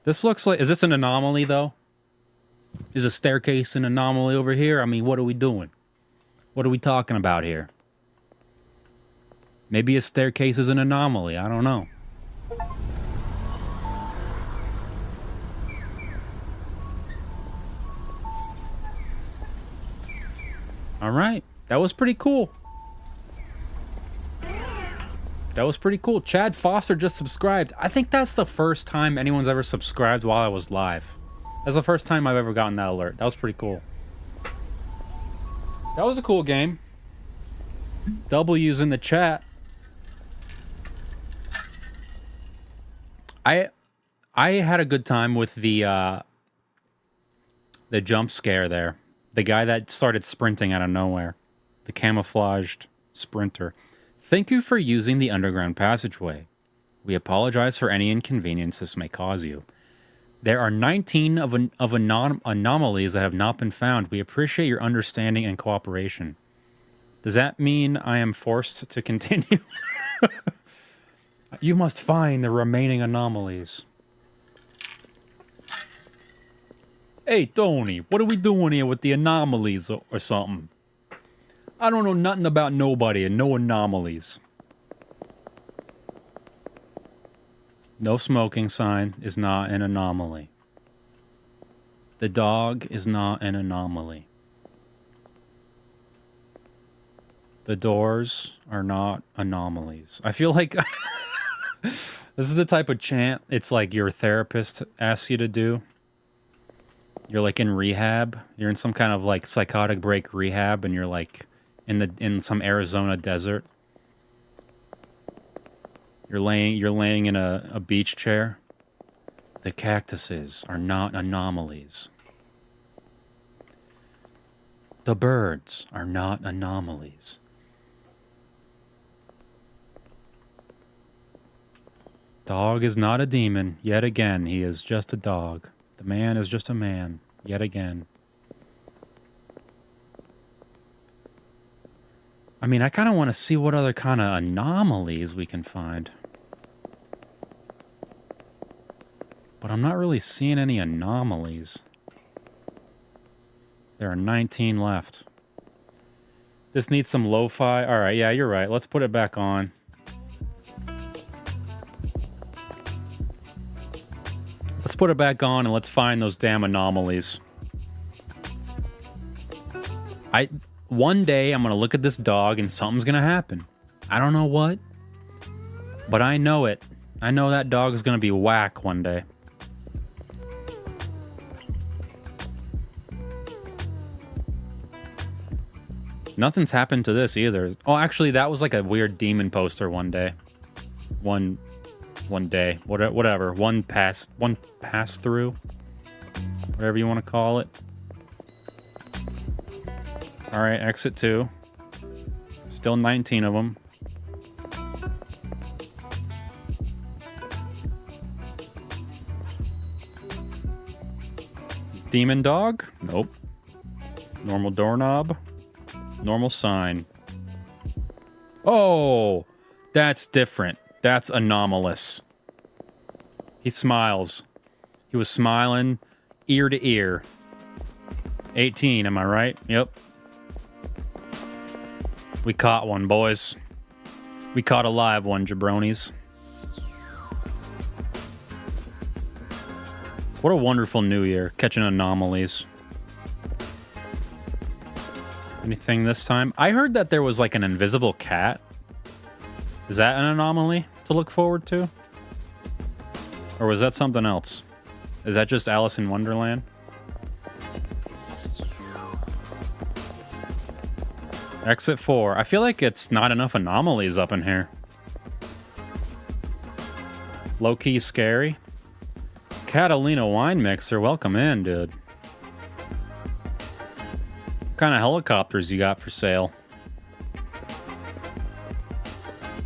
This looks like... Is this an anomaly, though? Is a staircase an anomaly over here? I mean, what are we doing? What are we talking about here? Maybe a staircase is an anomaly. I don't know. All right. That was pretty cool. That was pretty cool. Chad Foster just subscribed. I think that's the first time anyone's ever subscribed while I was live. That's the first time I've ever gotten that alert. That was pretty cool. That was a cool game. W's in the chat. I had a good time with the jump scare there. The guy that started sprinting out of nowhere. The camouflaged sprinter. Thank you for using the underground passageway. We apologize for any inconvenience this may cause you. There are 19 of anomalies that have not been found. We appreciate your understanding and cooperation. Does that mean I am forced to continue? You must find the remaining anomalies. Hey, Tony, what are we doing here with the anomalies or something? I don't know nothing about nobody and no anomalies. No smoking sign is not an anomaly. The dog is not an anomaly. The doors are not anomalies. I feel like this is the type of chant it's like your therapist asks you to do. You're like in rehab. You're in some kind of like psychotic break rehab and you're like in some Arizona desert. You're laying in a beach chair. The cactuses are not anomalies. The birds are not anomalies. Dog is not a demon. Yet again, he is just a dog. The man is just a man. Yet again. I mean, I kind of want to see what other kind of anomalies we can find. But I'm not really seeing any anomalies. There are 19 left. This needs some lo-fi. All right, yeah, you're right. Let's put it back on. Let's put it back on and let's find those damn anomalies. One day I'm going to look at this dog and something's going to happen. I don't know what, but I know it. I know that dog is going to be whack one day. Nothing's happened to this either. Oh, actually, that was like a weird demon poster one day. One day. Whatever. One pass through. Whatever you want to call it. All right, exit 2. Still 19 of them. Demon dog? Nope. Normal doorknob. Normal sign. Oh, that's different. That's anomalous. He smiles. He was smiling ear to ear. 18, am I right? Yep. We caught one, boys. We caught a live one, jabronis. What a wonderful new year, catching anomalies. Anything this time? I heard that there was like an invisible cat. Is that an anomaly to look forward to? Or was that something else? Is that just Alice in Wonderland? Exit 4. I feel like it's not enough anomalies up in here. Low-key scary. Catalina wine mixer. Welcome in, dude. What kind of helicopters you got for sale?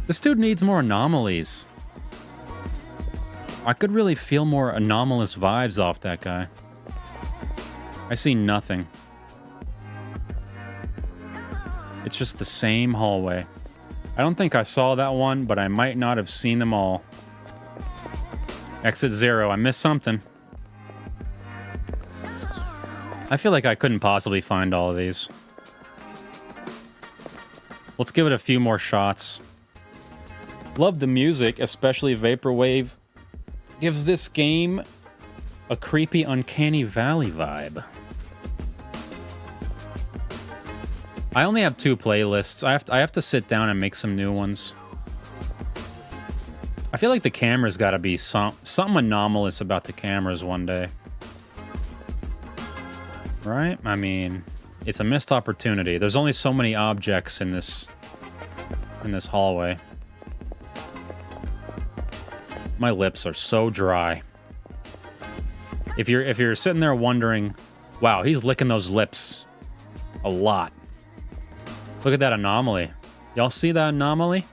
This dude needs more anomalies. I could really feel more anomalous vibes off that guy. I see nothing. It's just the same hallway. I don't think I saw that one, but I might not have seen them all. Exit 0. I missed something. I feel like I couldn't possibly find all of these. Let's give it a few more shots. Love the music, especially Vaporwave. Gives this game a creepy, uncanny valley vibe. I only have 2 playlists. I have to sit down and make some new ones. I feel like the camera's got to be something anomalous about the cameras one day. Right? I mean, it's a missed opportunity. There's only so many objects in this hallway. My lips are so dry. If you're sitting there wondering, wow, he's licking those lips a lot. Look at that anomaly. Y'all see that anomaly?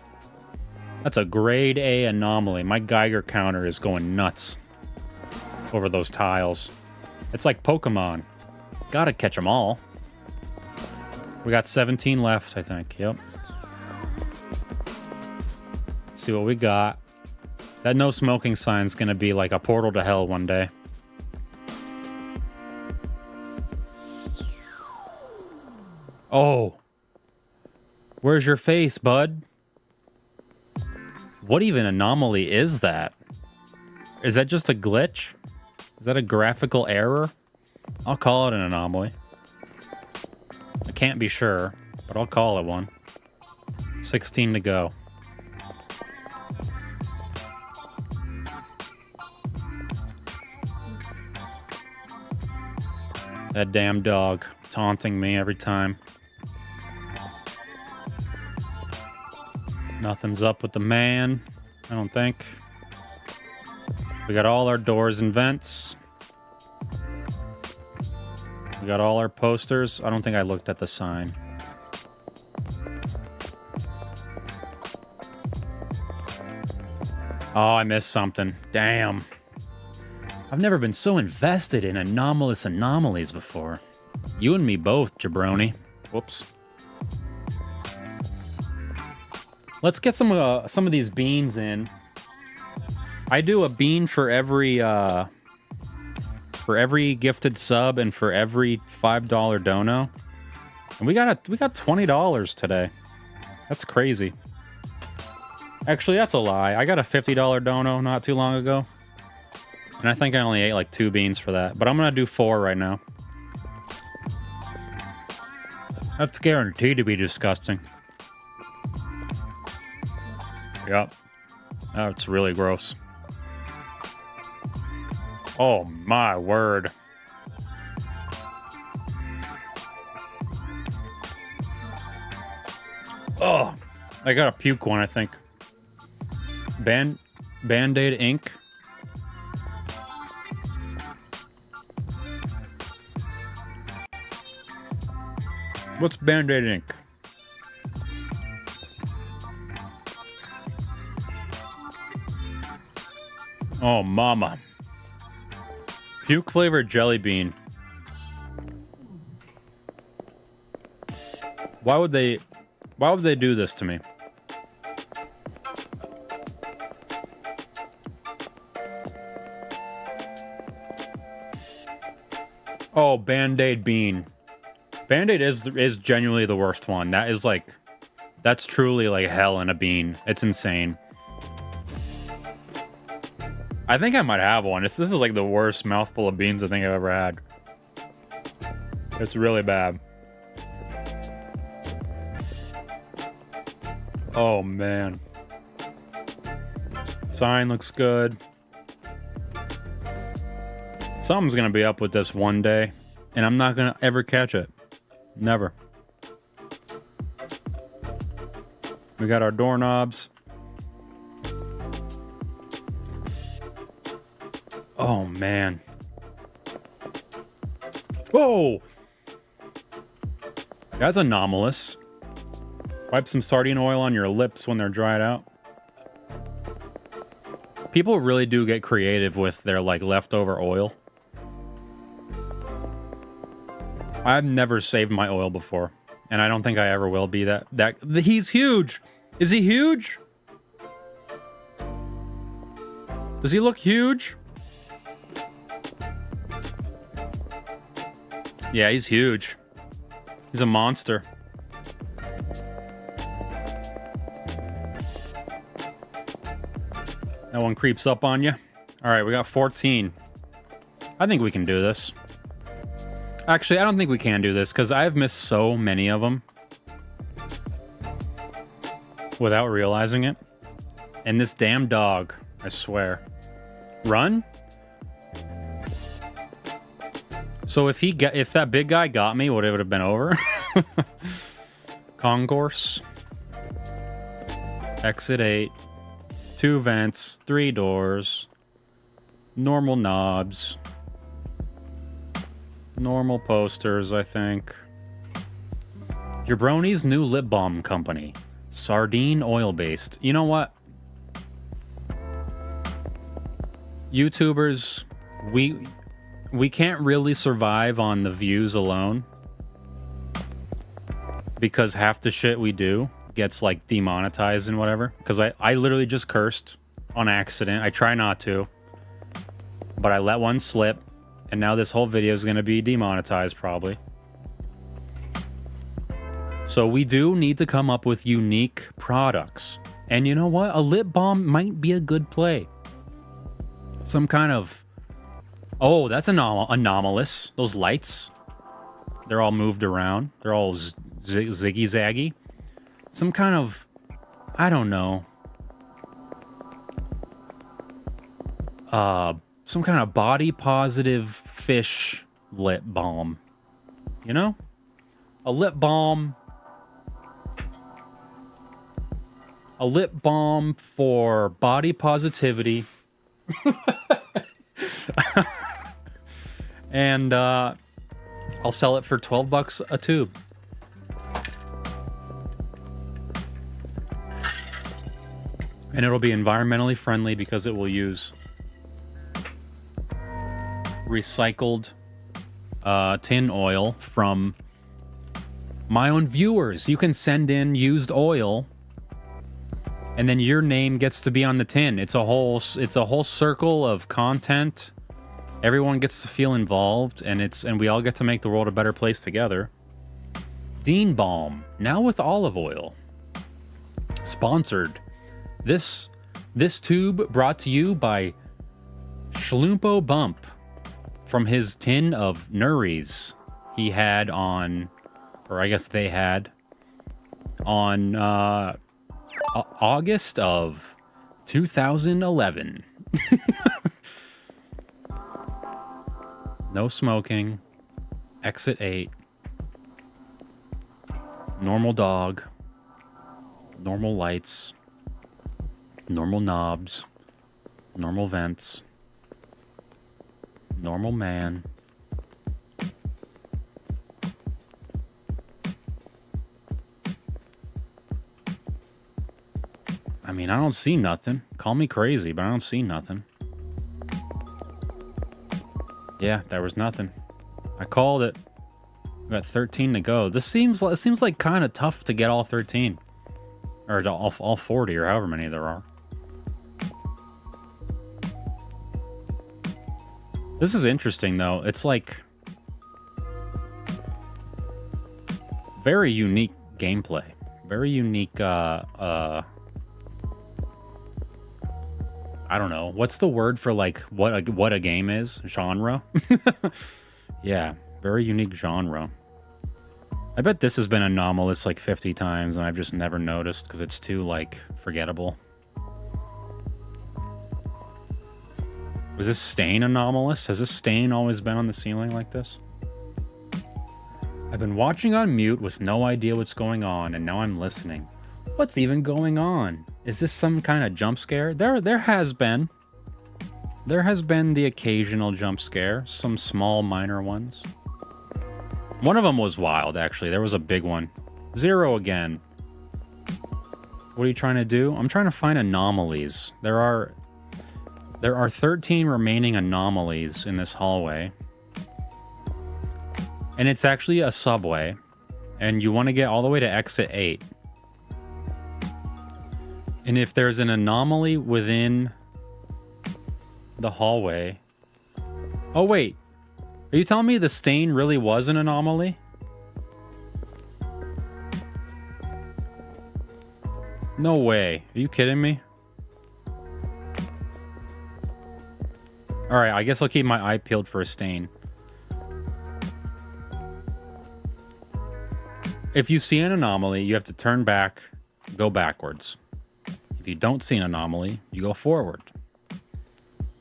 That's a grade A anomaly. My Geiger counter is going nuts over those tiles. It's like Pokemon. Gotta catch them all. We got 17 left, I think. Yep. Let's see what we got. That no smoking sign's gonna be like a portal to hell one day. Oh. Where's your face, bud? What even anomaly is that? Is that just a glitch? Is that a graphical error? I'll call it an anomaly. I can't be sure, but I'll call it one. 16 to go. That damn dog taunting me every time. Nothing's up with the man, I don't think. We got all our doors and vents. We got all our posters. I don't think I looked at the sign. Oh, I missed something. Damn. I've never been so invested in anomalous anomalies before. You and me both, jabroni. Whoops. Let's get some of these beans in. I do a bean for every gifted sub and for every $5 dono. And we got $20 today. That's crazy. Actually, that's a lie. I got a $50 dono not too long ago. And I think I only ate like 2 beans for that. But I'm going to do 4 right now. That's guaranteed to be disgusting. Yep. That's really gross. Oh my word. Oh, I got a puke one, I think. Band-Aid ink. What's Band-Aid ink? Oh, mama. Puke flavored jelly bean. Why would they do this to me? Oh, Band-Aid bean. Band-Aid is genuinely the worst one. That is like, that's truly like hell in a bean. It's insane. I think I might have one. This is like the worst mouthful of beans I think I've ever had. It's really bad. Oh man. Sign looks good. Something's gonna be up with this one day, and I'm not gonna ever catch it. Never. We got our doorknobs. Oh, man. Whoa! That's anomalous. Wipe some sardine oil on your lips when they're dried out. People really do get creative with their, like, leftover oil. I've never saved my oil before, and I don't think I ever will be that. He's huge! Is he huge? Does he look huge? Yeah, he's huge. He's a monster. That one creeps up on you. All right, we got 14. I think we can do this. Actually, I don't think we can do this because I've missed so many of them without realizing it. And this damn dog, I swear. Run? So if that big guy got me, would it have been over? Concourse. Exit 8. 2 vents, 3 doors. Normal knobs. Normal posters, I think. Jabroni's new lip balm company. Sardine oil based. You know what? YouTubers, we can't really survive on the views alone. Because half the shit we do gets like demonetized and whatever. Because I literally just cursed on accident. I try not to. But I let one slip. And now this whole video is going to be demonetized probably. So we do need to come up with unique products. And you know what? A lip balm might be a good play. Some kind of... Oh, that's anomalous. Those lights. They're all moved around. They're all ziggy-zaggy. Some kind of... I don't know. Some kind of body-positive fish lip balm. You know? A lip balm... A lip balm for body positivity. And I'll sell it for $12 a tube. And it'll be environmentally friendly because it will use recycled tin oil from my own viewers. You can send in used oil, and then your name gets to be on the tin. It's a whole circle of content. Everyone gets to feel involved, and we all get to make the world a better place together. Dean Balm, now with olive oil. Sponsored. This tube brought to you by Schloompo Bump from his tin of Nurries he had on, or I guess they had, on August of 2011. No smoking. Exit 8. Normal dog. Normal lights. Normal knobs. Normal vents. Normal man. I mean, I don't see nothing. Call me crazy, but I don't see nothing. Yeah, there was nothing. I called it. We got 13 to go. It seems like kind of tough to get all 13. Or all 40, or however many there are. This is interesting, though. It's like... very unique gameplay. Very unique, I don't know. What's the word for, like, what a game is? Genre? Yeah, very unique genre. I bet this has been anomalous, like, 50 times, and I've just never noticed, because it's too, like, forgettable. Was this stain anomalous? Has this stain always been on the ceiling like this? I've been watching on mute with no idea what's going on, and now I'm listening. What's even going on? Is this some kind of jump scare? There has been. There has been the occasional jump scare, some small minor ones. One of them was wild, actually. There was a big one. 0 again. What are you trying to do? I'm trying to find anomalies. There are 13 remaining anomalies in this hallway. And it's actually a subway. And you want to get all the way to exit 8. And if there's an anomaly within the hallway... Oh, wait. Are you telling me the stain really was an anomaly? No way. Are you kidding me? Alright, I guess I'll keep my eye peeled for a stain. If you see an anomaly, you have to turn back, go backwards. If you don't see an anomaly, you go forward.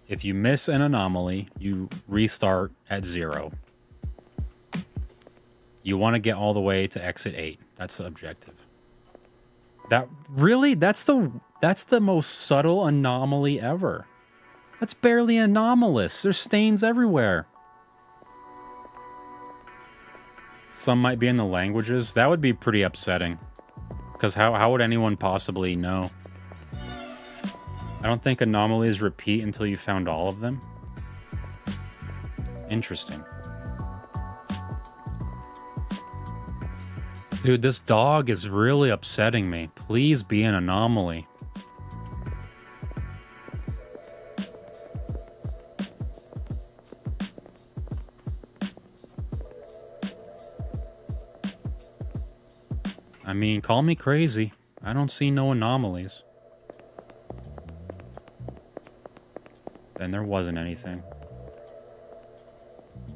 If you miss an anomaly, you restart at 0. You want to get all the way to exit 8. That's the objective. That's the most subtle anomaly ever. That's barely anomalous. There's stains everywhere. Some might be in the languages. That would be pretty upsetting. Because how would anyone possibly know? I don't think anomalies repeat until you found all of them. Interesting. Dude, this dog is really upsetting me. Please be an anomaly. I mean, call me crazy. I don't see no anomalies. Then there wasn't anything.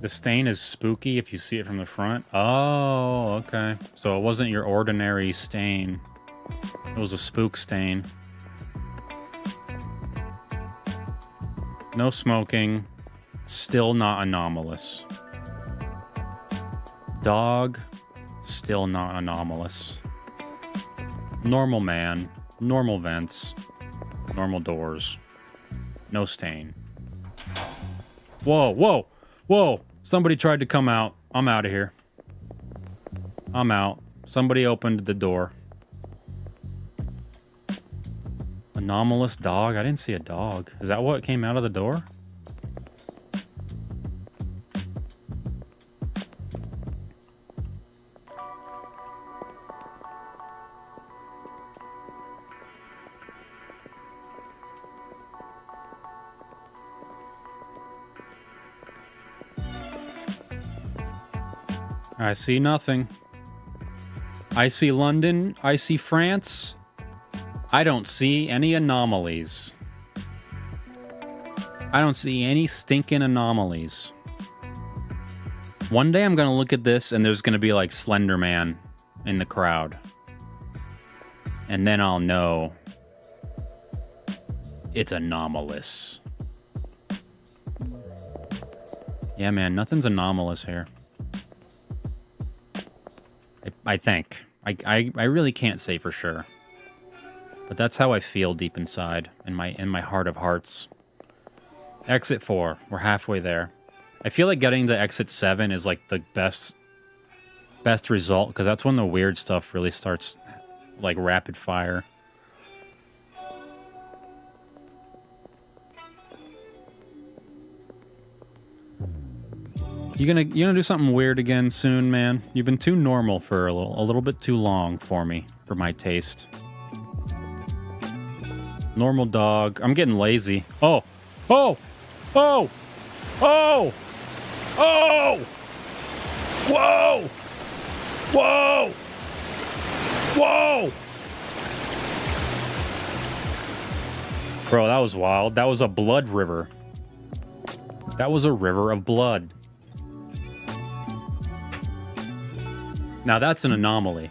The stain is spooky if you see it from the front. Oh, okay. So it wasn't your ordinary stain. It was a spook stain. No smoking. Still not anomalous. Dog. Still not anomalous. Normal man. Normal vents. Normal doors. No stain. Whoa, whoa, whoa. Somebody tried to come out. I'm out of here. I'm out. Somebody opened the door. Anomalous dog? I didn't see a dog. Is that what came out of the door? I see nothing. I see London. I see France. I don't see any anomalies. I don't see any stinking anomalies. One day I'm going to look at this and there's going to be like Slender Man in the crowd. And then I'll know it's anomalous. Yeah, man, nothing's anomalous here. I think. I really can't say for sure. But that's how I feel deep inside, in my heart of hearts. Exit 4. We're halfway there. I feel like getting to exit 7 is like the best result, because that's when the weird stuff really starts, like, rapid fire. You gonna do something weird again soon, man? You've been too normal for a little bit too long for me, for my taste. Normal dog. I'm getting lazy. Oh! Oh! Oh! Oh! Oh! Whoa! Whoa! Whoa! Bro, that was wild. That was a blood river. That was a river of blood. Now that's an anomaly.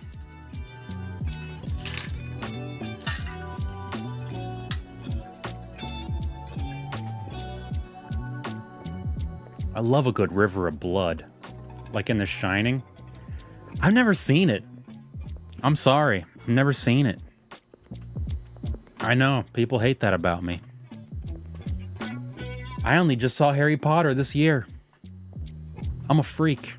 I love a good river of blood. Like in The Shining. I've never seen it. I'm sorry. I've never seen it. I know. People hate that about me. I only just saw Harry Potter this year. I'm a freak.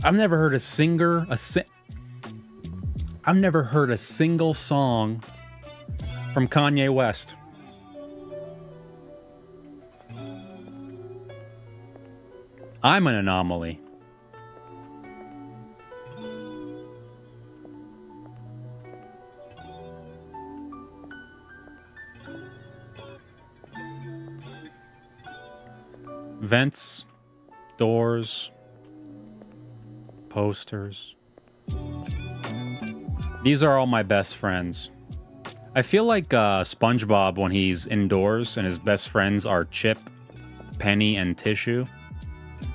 I've never heard I've never heard a single song from Kanye West. I'm an anomaly. Vents, doors, posters. These are all my best friends. I feel like SpongeBob when he's indoors and his best friends are Chip, Penny, and Tissue.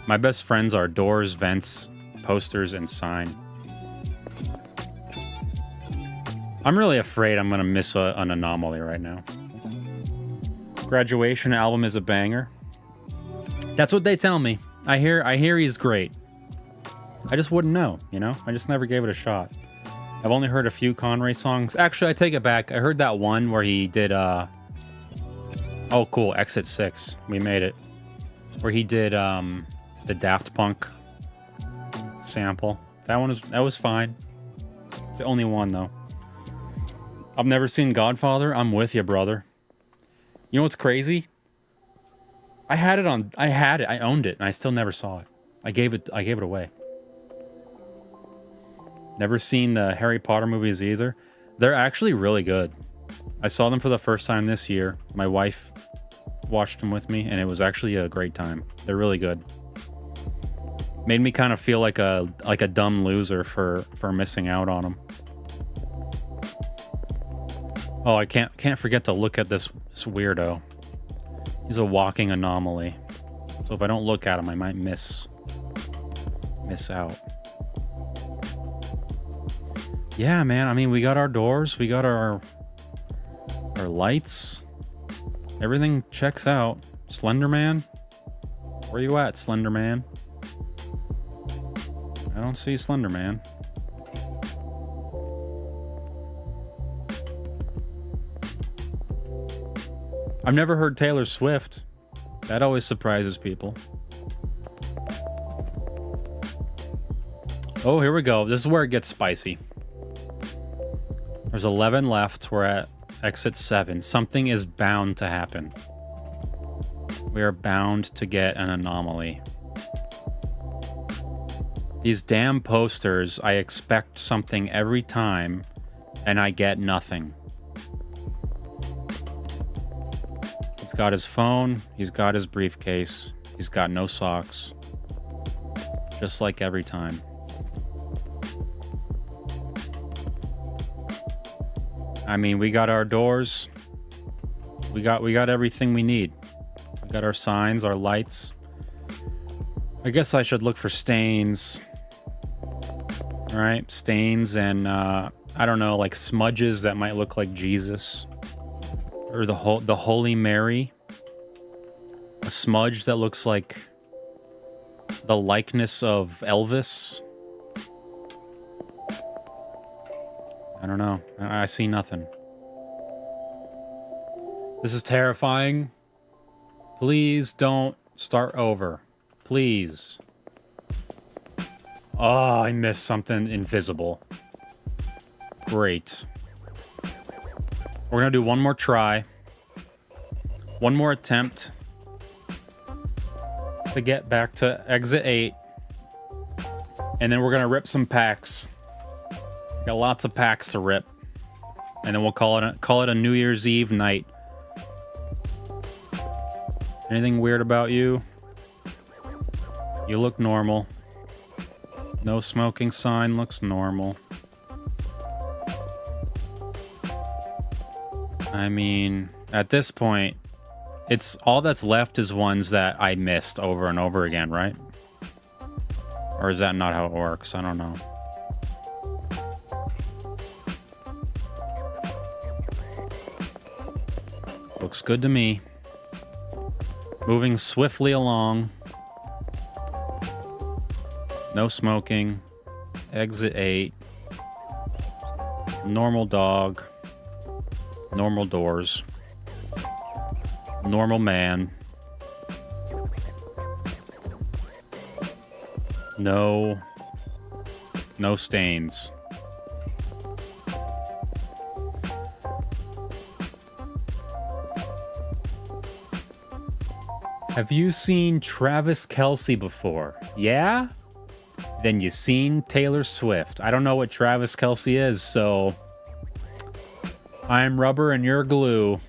My best friends are doors, vents, posters, and sign. I'm really afraid I'm gonna miss an anomaly right now. Graduation album is a banger. That's what they tell me. I hear he's great. I just wouldn't know, you know? I just never gave it a shot. I've only heard a few Connery songs. Actually, I take it back. I heard that one where he did, oh, cool, Exit 6. We made it. Where he did, the Daft Punk sample. That was fine. It's the only one, though. I've never seen Godfather. I'm with you, brother. You know what's crazy? I had it. I owned it, and I still never saw it. I gave it away. Never seen the Harry Potter movies either. They're actually really good. I saw them for the first time this year. My wife watched them with me, and it was actually a great time. They're really good. Made me kind of feel like a dumb loser for missing out on them. Oh, I can't forget to look at this weirdo. He's a walking anomaly. So if I don't look at him, I might miss out. Yeah, man. I mean, we got our doors, we got our lights. Everything checks out. Slender Man? Where you at, Slender Man? I don't see Slender Man. I've never heard Taylor Swift. That always surprises people. Oh, here we go. This is where it gets spicy. There's 11 left. We're at exit 7. Something is bound to happen. We are bound to get an anomaly. These damn posters, I expect something every time, and I get nothing. He's got his phone, he's got his briefcase, he's got no socks. Just like every time. I mean, we got our doors. We got everything we need. We got our signs, our lights. I guess I should look for stains. All right, stains and I don't know, like smudges that might look like Jesus. Or the Holy Mary. A smudge that looks like the likeness of Elvis. I don't know. I see nothing. This is terrifying. Please don't start over. Please. Oh, I missed something invisible. Great. We're gonna do one more try. One more attempt to get back to exit 8. And then we're gonna rip some packs. Got lots of packs to rip. And then we'll call it a New Year's Eve night. Anything weird about you? You look normal. No smoking sign looks normal. I mean, at this point, it's all that's left is ones that I missed over and over again, right? Or is that not how it works? I don't know. Looks good to me. Moving swiftly along. No smoking. Exit 8. Normal dog. Normal doors. Normal man. No stains. Have you seen Travis Kelce before? Yeah? Then you seen Taylor Swift. I don't know what Travis Kelce is, so I'm rubber and you're glue,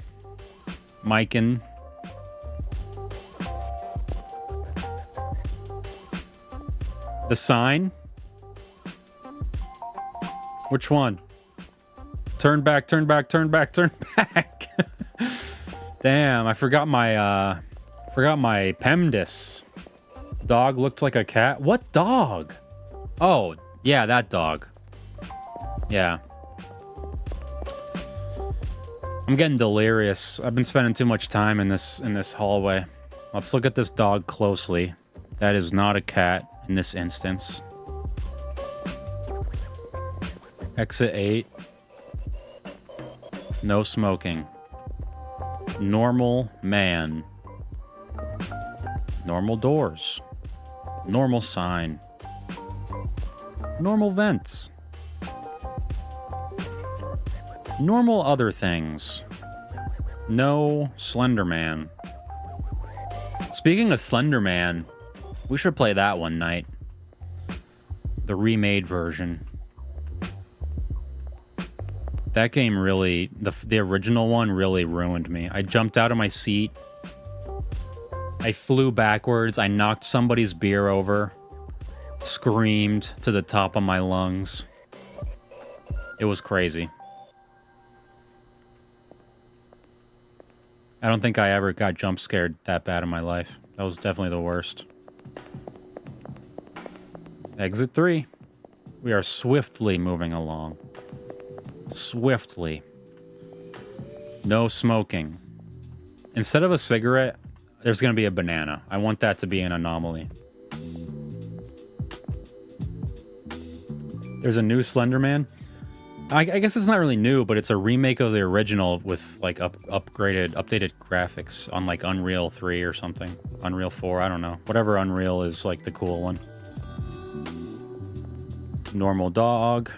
Miken. The sign? Which one? Turn back, turn back, turn back, turn back. Damn, I forgot my PEMDAS. Dog looked like a cat. What dog? Oh, yeah, that dog. Yeah. I'm getting delirious. I've been spending too much time in this hallway. Let's look at this dog closely. That is not a cat in this instance. Exit 8. No smoking. Normal man. Normal doors. Normal sign. Normal vents. Normal other things. No Slender Man. Speaking of Slender Man, we should play that one night. The remade version. That game really, the original one really ruined me. I jumped out of my seat. I flew backwards. I knocked somebody's beer over. Screamed to the top of my lungs. It was crazy. I don't think I ever got jump scared that bad in my life. That was definitely the worst. Exit 3. We are swiftly moving along. Swiftly. No smoking. Instead of a cigarette, there's going to be a banana. I want that to be an anomaly. There's a new Slender Man. I guess it's not really new, but it's a remake of the original with like updated graphics on like Unreal 3 or something. Unreal 4, I don't know. Whatever Unreal is like the cool one. Normal dog.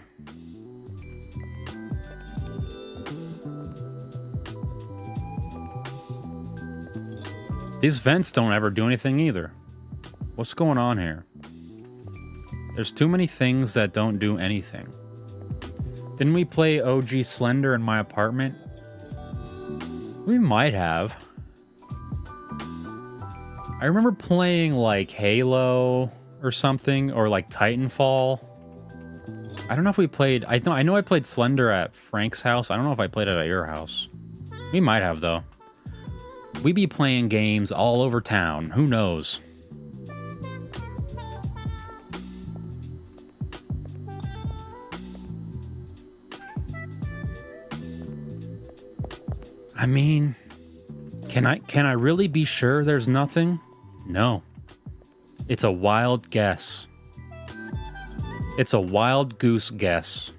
These vents don't ever do anything either. What's going on here? There's too many things that don't do anything. Didn't we play OG Slender in my apartment? We might have. I remember playing like Halo or something, or like Titanfall. I don't know if we played... I know I played Slender at Frank's house. I don't know if I played it at your house. We might have, though. We be playing games all over town. Who knows? I mean, can I really be sure there's nothing? No. It's a wild guess. It's a wild goose guess.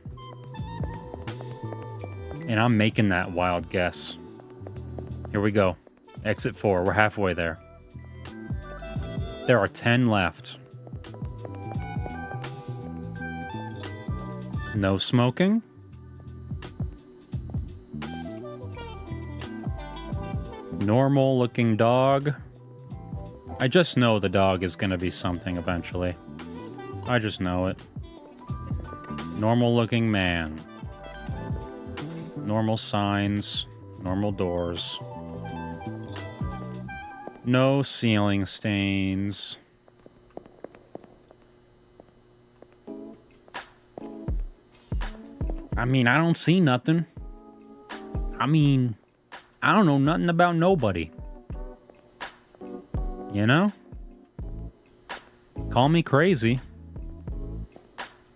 And I'm making that wild guess. Here we go. Exit 4. We're halfway there. There are 10 left. No smoking. Normal looking dog. I just know the dog is going to be something eventually. I just know it. Normal looking man. Normal signs. Normal doors. No ceiling stains. I mean, I don't see nothing. I mean, I don't know nothing about nobody. You know? Call me crazy.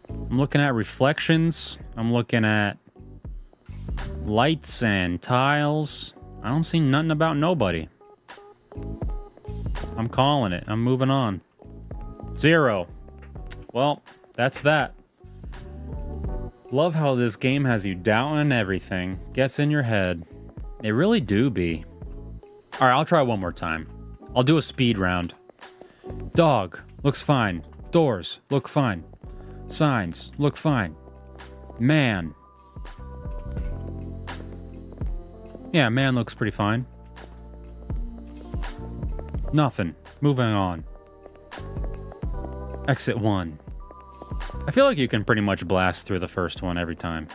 I'm looking at reflections. I'm looking at lights and tiles. I don't see nothing about nobody. I'm calling it. I'm moving on. 0. Well, that's that. Love how this game has you doubting everything. Gets in your head. They really do be. Alright, I'll try one more time. I'll do a speed round. Dog. Looks fine. Doors. Look fine. Signs. Look fine. Man. Yeah, man looks pretty fine. Nothing. Moving on. Exit 1. I feel like you can pretty much blast through the first one every time.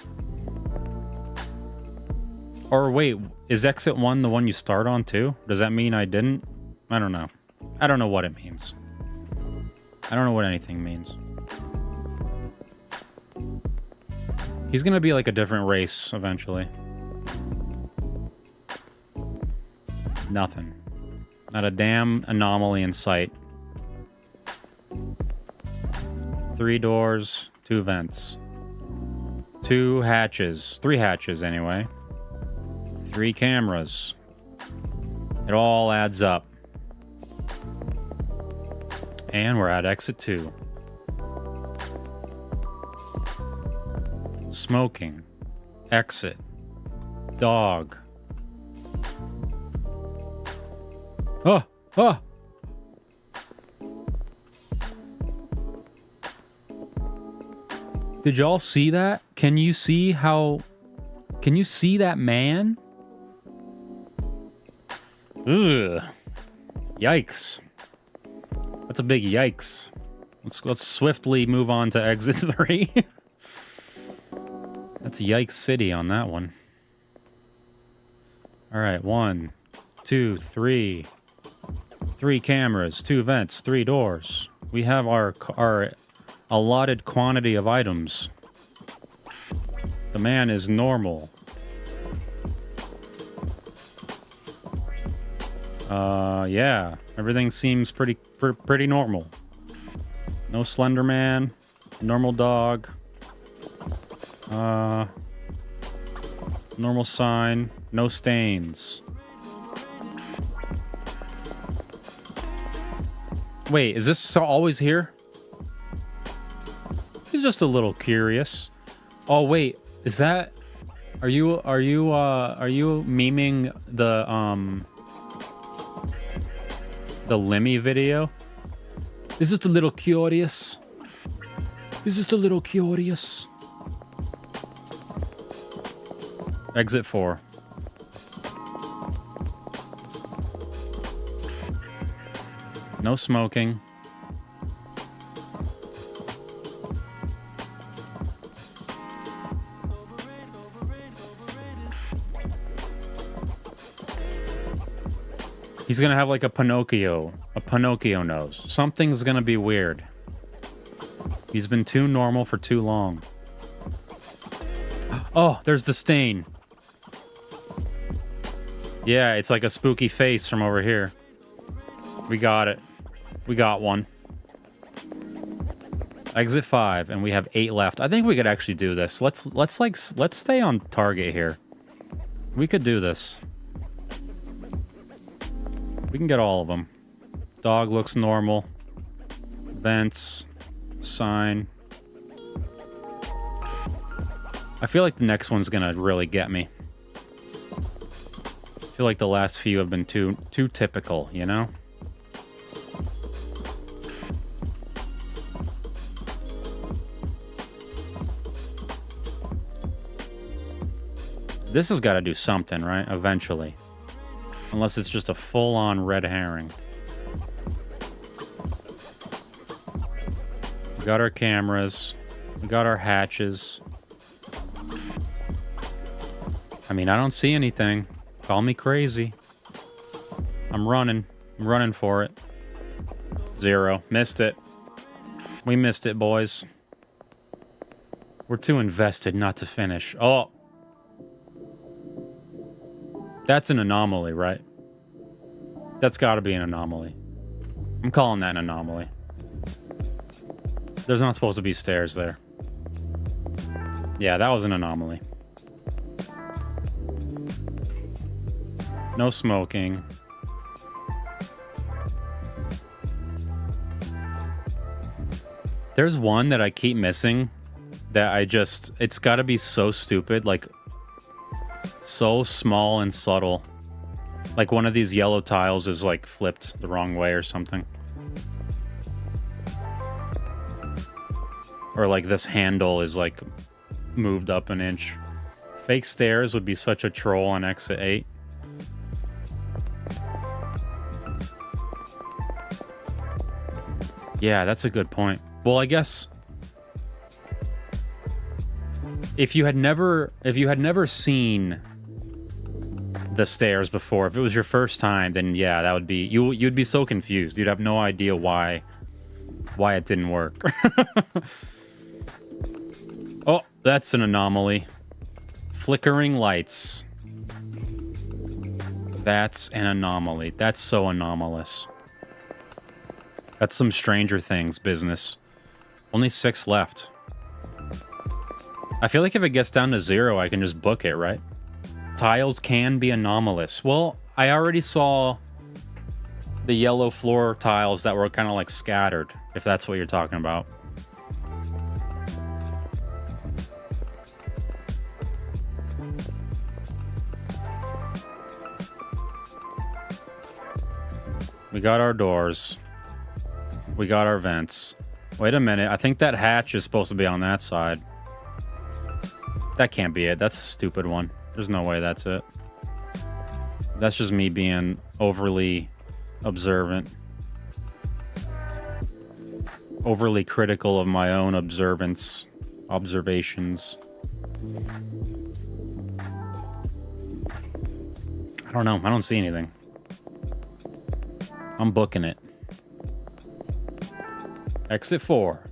Or wait, is exit 1 the one you start on too? Does that mean I didn't? I don't know. I don't know what it means. I don't know what anything means. He's gonna be like a different race eventually. Nothing. Not a damn anomaly in sight. 3 doors, 2 vents. 2 hatches. 3 hatches anyway. 3 cameras. It all adds up. And we're at exit 2. Smoking. Exit. Dog. Oh! Oh! Did y'all see that? Can you see how... Can you see that man? Ugh. Yikes. That's a big yikes. Let's swiftly move on to exit 3. That's Yikes City on that one. Alright, 1, 2, 3. 3 cameras, 2 vents, 3 doors. We have our allotted quantity of items. The man is normal. Yeah. Everything seems pretty normal. No Slender Man. Normal dog. Normal sign. No stains. Wait, is this always here? He's just a little curious. Oh wait, is that... Are you memeing the Lemmy video? He's just a little curious. He's just a little curious. Exit 4. No smoking. He's gonna have like a Pinocchio nose. Something's gonna be weird. He's been too normal for too long. Oh, there's the stain. Yeah, it's like a spooky face from over here. We got it. We got one. Exit 5, and we have 8 left. I think we could actually do this. Let's stay on target here. We could do this. We can get all of them. Dog looks normal. Vents. Sign. I feel like the next one's gonna really get me. I feel like the last few have been too typical, you know? This has got to do something, right? Eventually. Unless it's just a full-on red herring. We got our cameras. We got our hatches. I mean, I don't see anything. Call me crazy. I'm running. I'm running for it. 0. Missed it. We missed it, boys. We're too invested not to finish. Oh! That's an anomaly, right? That's got to be an anomaly. I'm calling that an anomaly. There's not supposed to be stairs there. Yeah, that was an anomaly. No smoking. There's one that I keep missing that it's got to be so stupid, like so small and subtle. Like one of these yellow tiles is like flipped the wrong way or something. Or like this handle is like moved up an inch. Fake stairs would be such a troll on exit 8. Yeah, that's a good point. Well, I guess if you had never seen the stairs before, if it was your first time, then yeah, that would be you'd be so confused. You'd have no idea why it didn't work. Oh, that's an anomaly. Flickering lights. That's an anomaly. That's so anomalous. That's some Stranger Things business. Only 6 left. I feel like if it gets down to 0, I can just book it, right? Tiles can be anomalous. Well, I already saw the yellow floor tiles that were kind of like scattered, if that's what you're talking about. We got our doors. We got our vents. Wait a minute. I think that hatch is supposed to be on that side. That can't be it. That's a stupid one. There's no way that's it. That's just me being overly observant. Overly critical of my own observations. I don't know. I don't see anything. I'm booking it. Exit 4.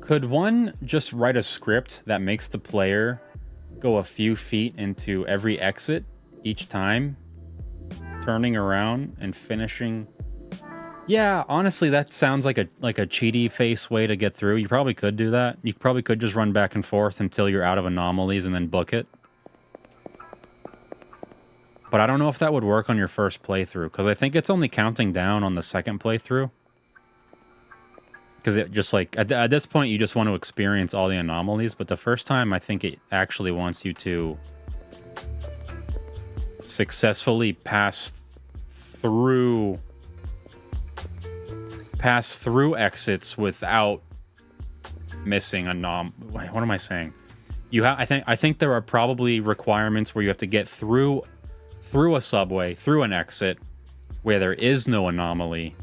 Could one just write a script that makes the player go a few feet into every exit each time, turning around and finishing? Yeah, honestly, that sounds like a cheaty face way to get through. You probably could do that. You probably could just run back and forth until you're out of anomalies and then book it. But I don't know if that would work on your first playthrough, because I think it's only counting down on the second playthrough. Because it just like, at this point, you just want to experience all the anomalies, but the first time, I think it actually wants you to successfully pass through exits without missing what am I saying? I think there are probably requirements where you have to get through a subway, through an exit where there is no anomaly.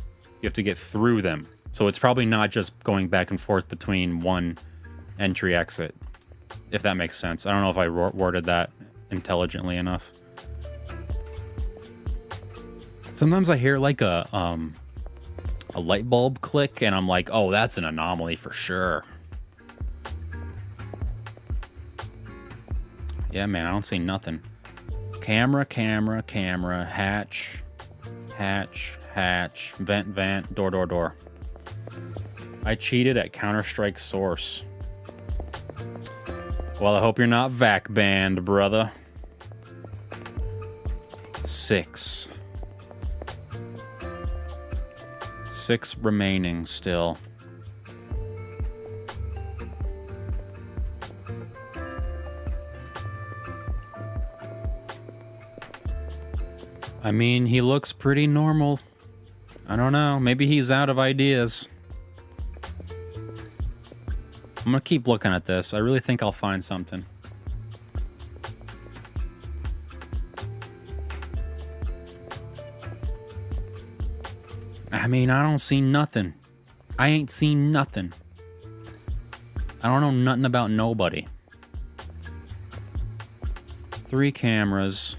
You have to get through them. So it's probably not just going back and forth between one entry exit, if that makes sense. I don't know if I worded that intelligently enough. Sometimes I hear like a light bulb click and I'm like, oh, that's an anomaly for sure. Yeah, man, I don't see nothing. Camera, hatch, vent, door. I cheated at Counter-Strike Source. Well, I hope you're not VAC banned, brother. 6 remaining still. I mean, he looks pretty normal. I don't know. Maybe he's out of ideas. I'm gonna keep looking at this. I really think I'll find something. I mean, I don't see nothing. I ain't seen nothing. I don't know nothing about nobody. 3 cameras,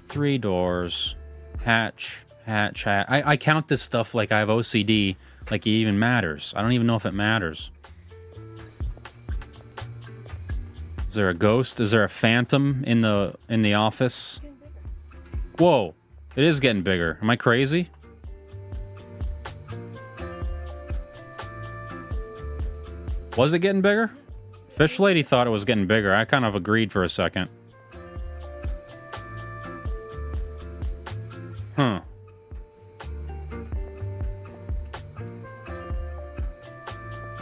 3 doors, hatch. I count this stuff like I have OCD, like it even matters. I don't even know if it matters. Is there a ghost? Is there a phantom in the office? Whoa, it is getting bigger. Am I crazy? Was it getting bigger? Fish Lady thought it was getting bigger. I kind of agreed for a second. Huh.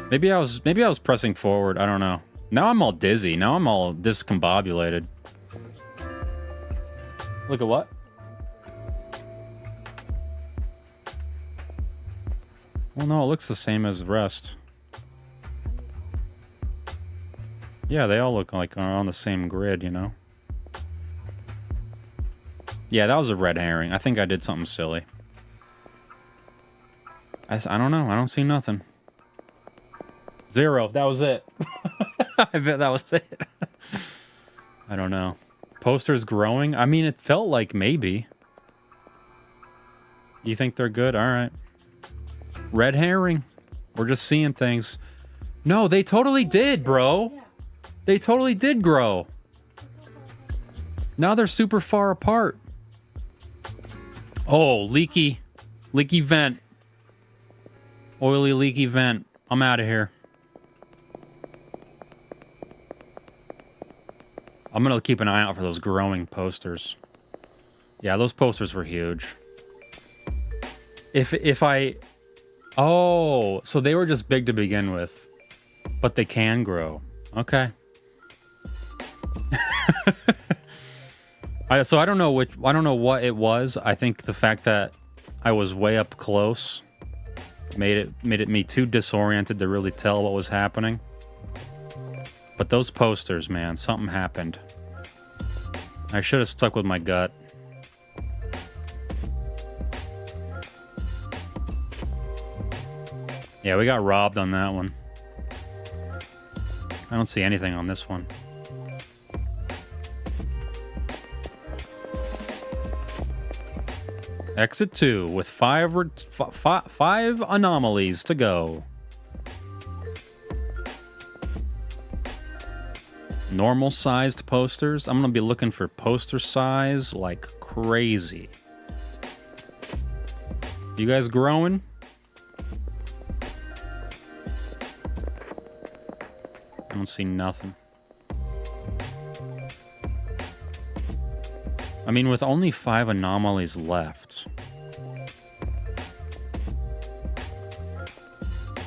Maybe I was pressing forward. I don't know. Now I'm all dizzy. Now I'm all discombobulated. Look at what? Well, no, it looks the same as the rest. Yeah, they all look like on the same grid, you know? Yeah, that was a red herring. I think I did something silly. I don't know. I don't see nothing. 0. That was it. I bet that was it. I don't know. Posters growing? I mean, it felt like maybe. You think they're good? All right. Red herring. We're just seeing things. No, they totally did, bro. They totally did grow. Now they're super far apart. Oh, leaky vent. Oily, leaky vent. I'm out of here. I'm gonna keep an eye out for those growing posters. Yeah, those posters were huge. If I... Oh, so they were just big to begin with. But they can grow. Okay. So I don't know what it was. I think the fact that I was way up close made me too disoriented to really tell what was happening. But those posters, man, something happened. I should have stuck with my gut. Yeah, we got robbed on that one. I don't see anything on this one. Exit 2 with five anomalies to go. Normal sized posters. I'm gonna be looking for poster size like crazy. You guys growing? I don't see nothing. I mean, with only 5 anomalies left,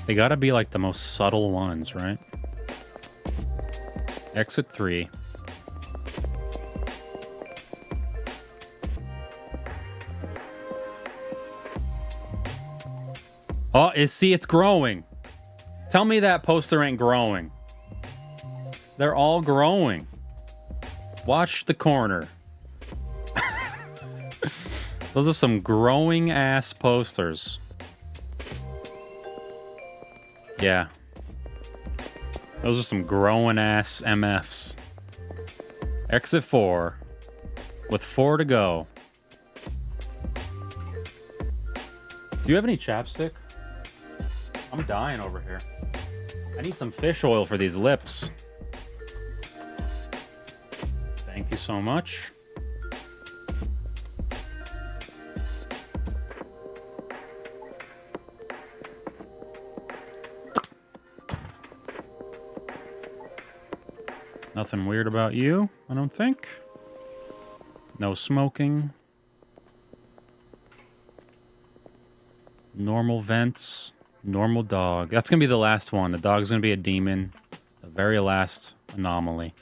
they gotta be like the most subtle ones, right? Exit 3. Oh, see, it's growing. Tell me that poster ain't growing. They're all growing. Watch the corner. Those are some growing ass posters. Yeah. Those are some growing ass MFs. Exit 4. With 4 to go. Do you have any chapstick? I'm dying over here. I need some fish oil for these lips. Thank you so much. Nothing weird about you, I don't think. No smoking. Normal vents. Normal dog. That's gonna be the last one. The dog's gonna be a demon. The very last anomaly.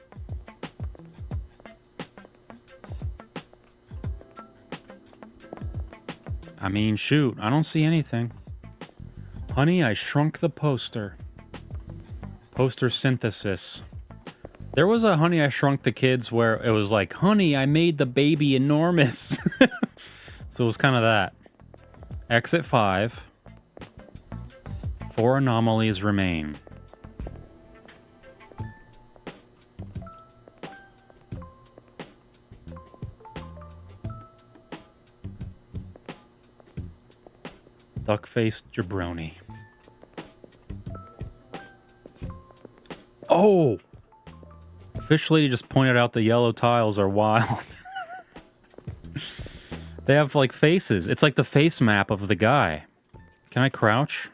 I mean, shoot. I don't see anything. Honey, I shrunk the poster. Poster synthesis. There was a Honey, I Shrunk the Kids where it was like, honey, I made the baby enormous. So it was kind of that. Exit 5. 4 anomalies remain. Duck-faced jabroni. Oh! Fish lady just pointed out the yellow tiles are wild. They have like faces. It's like the face map of the guy. Can I crouch?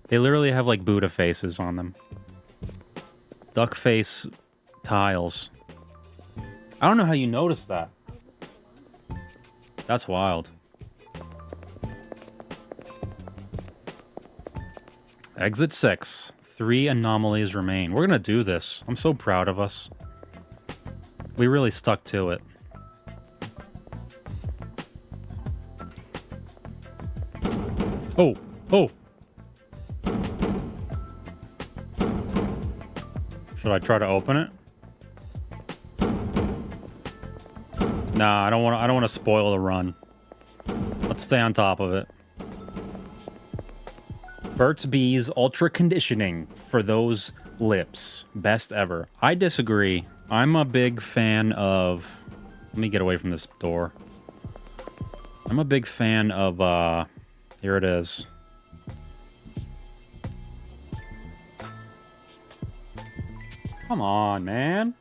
They literally have like Buddha faces on them. Duck face tiles. I don't know how you noticed that. That's wild. Exit 6. 3 anomalies remain. We're gonna do this. I'm so proud of us. We really stuck to it. Oh, oh. Should I try to open it? Nah, I don't want to spoil the run. Let's stay on top of it. Burt's Bees Ultra Conditioning for those lips. Best ever. I disagree. I'm a big fan of... Let me get away from this door. I'm a big fan of, here it is. Come on, man.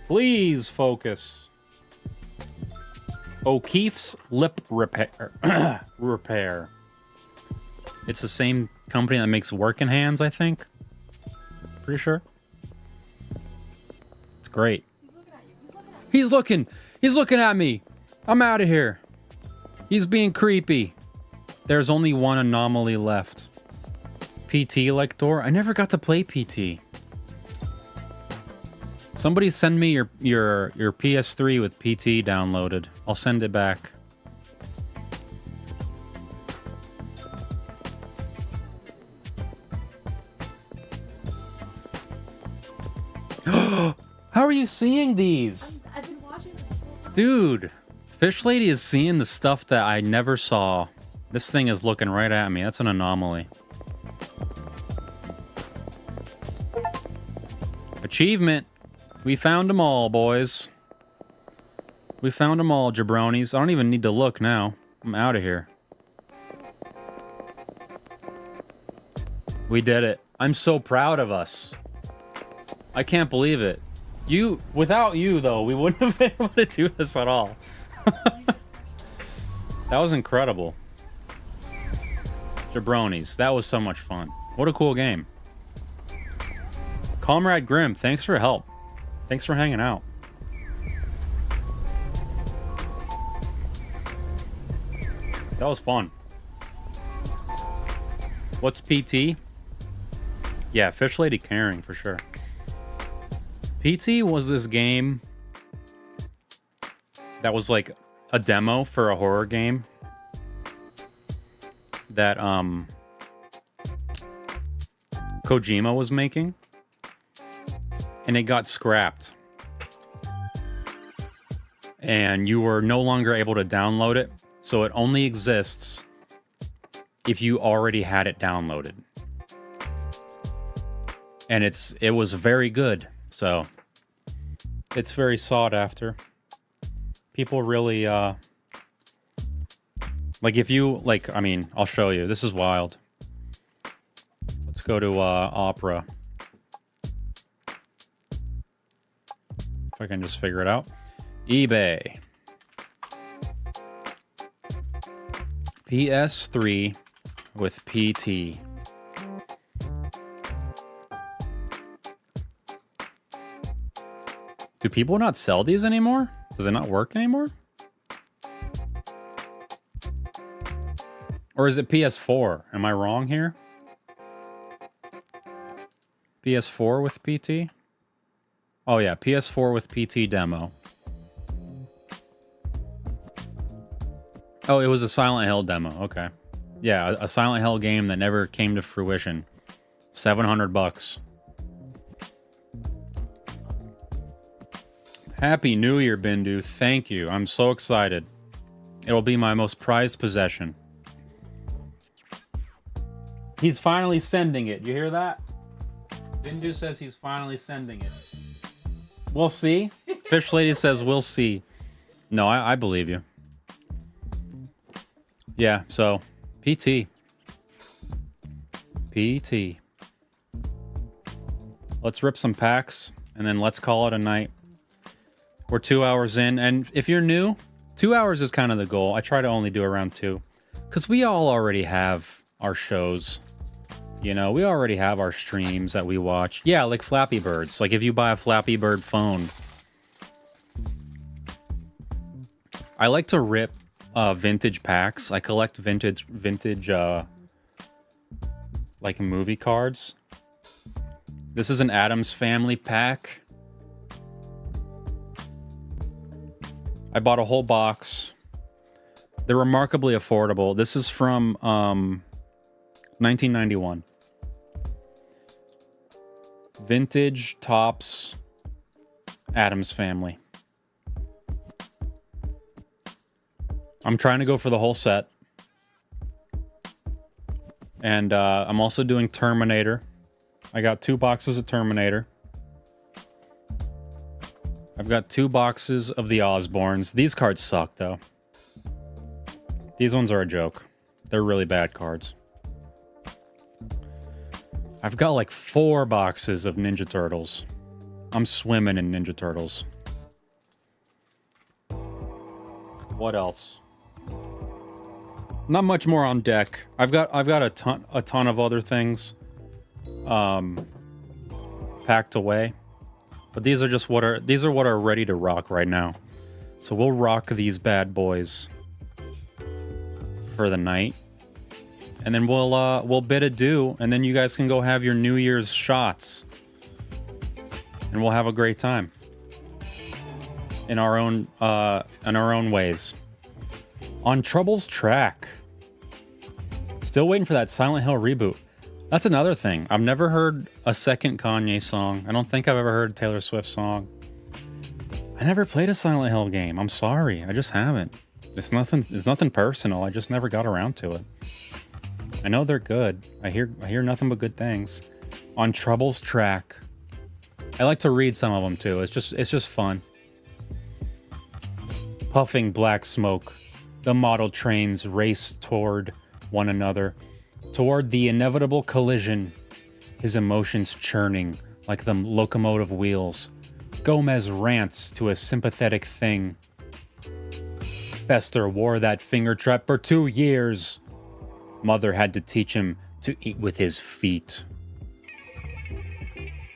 Please focus. O'Keefe's Lip Repair. Repair. It's the same company that makes Working Hands, I think. Pretty sure. It's great. He's looking at me. I'm out of here. He's being creepy. There's only one anomaly left. PT like door? I never got to play PT. Somebody send me your PS3 with PT downloaded. I'll send it back. How are you seeing these? I've been watching this whole time. Dude, Fish Lady is seeing the stuff that I never saw. This thing is looking right at me. That's an anomaly. Achievement. We found them all, boys. We found them all, jabronis. I don't even need to look now. I'm out of here. We did it. I'm so proud of us. I can't believe it. Without you, though, we wouldn't have been able to do this at all. That was incredible. Jabronis. That was so much fun. What a cool game. Comrade Grim, thanks for your help. Thanks for hanging out. That was fun. What's PT? Yeah, Fish Lady caring for sure. PT was this game that was like a demo for a horror game that Kojima was making. And it got scrapped. And you were no longer able to download it. So it only exists if you already had it downloaded. And it was very good. So it's very sought after. People really like if you like, I mean, I'll show you. This is wild. Let's go to Opera. I can just figure it out. eBay. PS3 with PT. Do people not sell these anymore? Does it not work anymore? Or is it PS4? Am I wrong here? PS4 with PT? Oh yeah, PS4 with PT demo. Oh, it was a Silent Hill demo. Okay. Yeah, a Silent Hill game that never came to fruition. $700. Happy New Year, Bindu. Thank you. I'm so excited. It'll be my most prized possession. He's finally sending it. You hear that? Bindu says he's finally sending it. We'll see. Fish Lady says we'll see. No, I believe you. Yeah, so PT. PT. Let's rip some packs and then let's call it a night. We're 2 hours in, and if you're new, 2 hours is kind of the goal. I try to only do around 2 because we all already have our shows. You know, we already have our streams that we watch. Yeah, like Flappy Birds. Like if you buy a Flappy Bird phone. I like to rip vintage packs. I collect vintage like movie cards. This is an Addams Family pack. I bought a whole box. They're remarkably affordable. This is from 1991. Vintage Topps Addams Family. I'm trying to go for the whole set. And I'm also doing Terminator. I got 2 boxes of Terminator. I've got 2 boxes of the Osborns. These cards suck, though. These ones are a joke. They're really bad cards. I've got like 4 boxes of Ninja Turtles. I'm swimming in Ninja Turtles. What else? Not much more on deck. I've got a ton of other things packed away. But these are just what are ready to rock right now. So we'll rock these bad boys for the night. And then we'll bid adieu, and then you guys can go have your New Year's shots. And we'll have a great time. In our own ways. On Trouble's track. Still waiting for that Silent Hill reboot. That's another thing. I've never heard a second Kanye song. I don't think I've ever heard a Taylor Swift song. I never played a Silent Hill game. I'm sorry. I just haven't. It's nothing personal. I just never got around to it. I know they're good. I hear nothing but good things. On Trouble's track. I like to read some of them too. It's just fun. Puffing black smoke. The model trains race toward one another, toward the inevitable collision, his emotions churning like the locomotive wheels. Gomez rants to a sympathetic thing. Fester wore that finger trap for 2 years. Mother had to teach him to eat with his feet.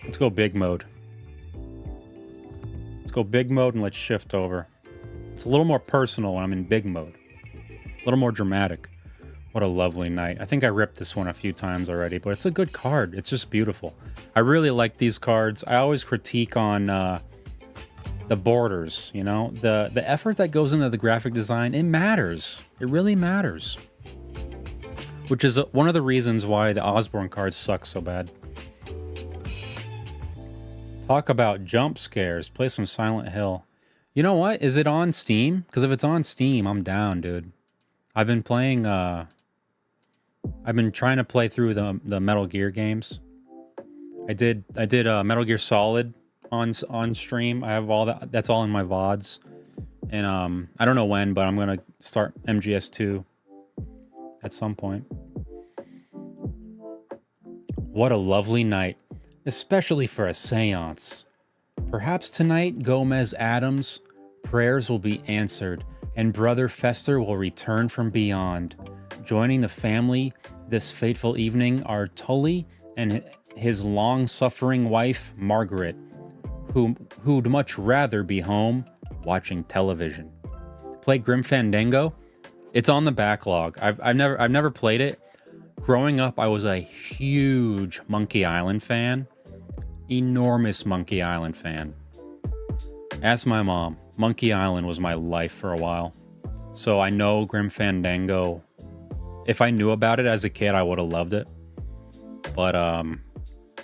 Let's go big mode. Let's go big mode and let's shift over. It's a little more personal when I'm in big mode. A little more dramatic. What a lovely night. I think I ripped this one a few times already, but it's a good card. It's just beautiful. I really like these cards. I always critique on the borders, you know? The effort that goes into the graphic design, it matters. It really matters. Which is one of the reasons why the Osborn cards suck so bad. Talk about jump scares. Play some Silent Hill. You know what? Is it on Steam? Because if it's on Steam, I'm down, dude. I've been playing... I've been trying to play through the Metal Gear games. I did Metal Gear Solid on stream. I have all that. That's all in my VODs. And I don't know when, but I'm gonna start MGS2 at some point. What a lovely night, especially for a seance. Perhaps tonight, Gomez Addams' prayers will be answered, and Brother Fester will return from beyond. Joining the family this fateful evening are Tully and his long-suffering wife, Margaret, who'd much rather be home watching television. Play Grim Fandango? It's on the backlog. I've never played it. Growing up, I was a huge Monkey Island fan. Enormous Monkey Island fan. Ask my mom. Monkey Island was my life for a while. So I know Grim Fandango. If I knew about it as a kid, I would have loved it. But,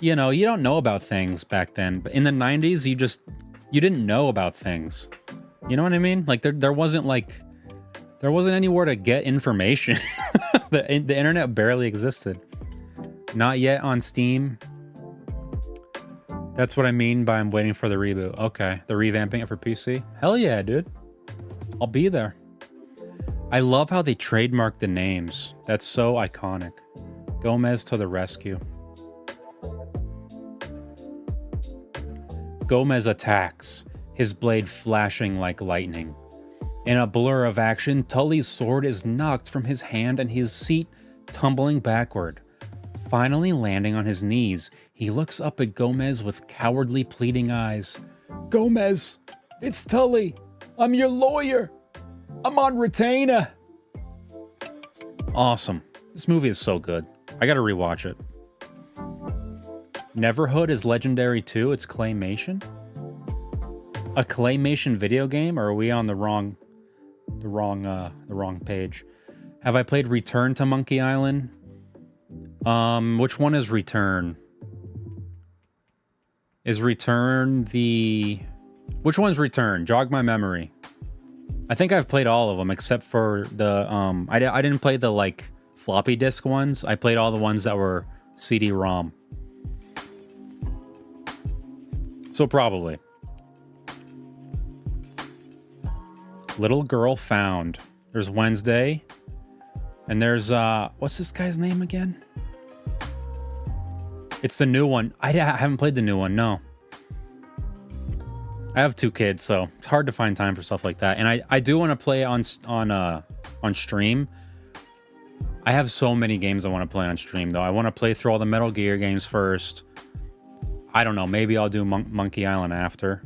you know, you don't know about things back then. But in the 90s, you didn't know about things. You know what I mean? Like, there wasn't anywhere to get information. The internet barely existed. Not yet on Steam. That's what I mean by I'm waiting for the reboot. Okay, they're revamping it for PC? Hell yeah, dude. I'll be there. I love how they trademarked the names. That's so iconic. Gomez to the rescue. Gomez attacks, his blade flashing like lightning. In a blur of action, Tully's sword is knocked from his hand and his seat tumbling backward. Finally landing on his knees, he looks up at Gomez with cowardly pleading eyes. Gomez, it's Tully. I'm your lawyer. I'm on retainer. Awesome. This movie is so good. I gotta rewatch it. Neverhood is legendary too. It's claymation. A claymation video game, or are we on the wrong page? Have I played Return to Monkey Island? Which one is Return? Is Return the... Which one's Return? Jog my memory. I think I've played all of them except for the I didn't play the like floppy disk ones. I played all the ones that were CD-ROM. So probably. Little Girl Found. There's Wednesday. And there's what's this guy's name again? It's the new one. I haven't played the new one, no. I have 2 kids, so it's hard to find time for stuff like that. And I do want to play on stream. I have so many games I want to play on stream, though. I want to play through all the Metal Gear games first. I don't know. Maybe I'll do Monkey Island after.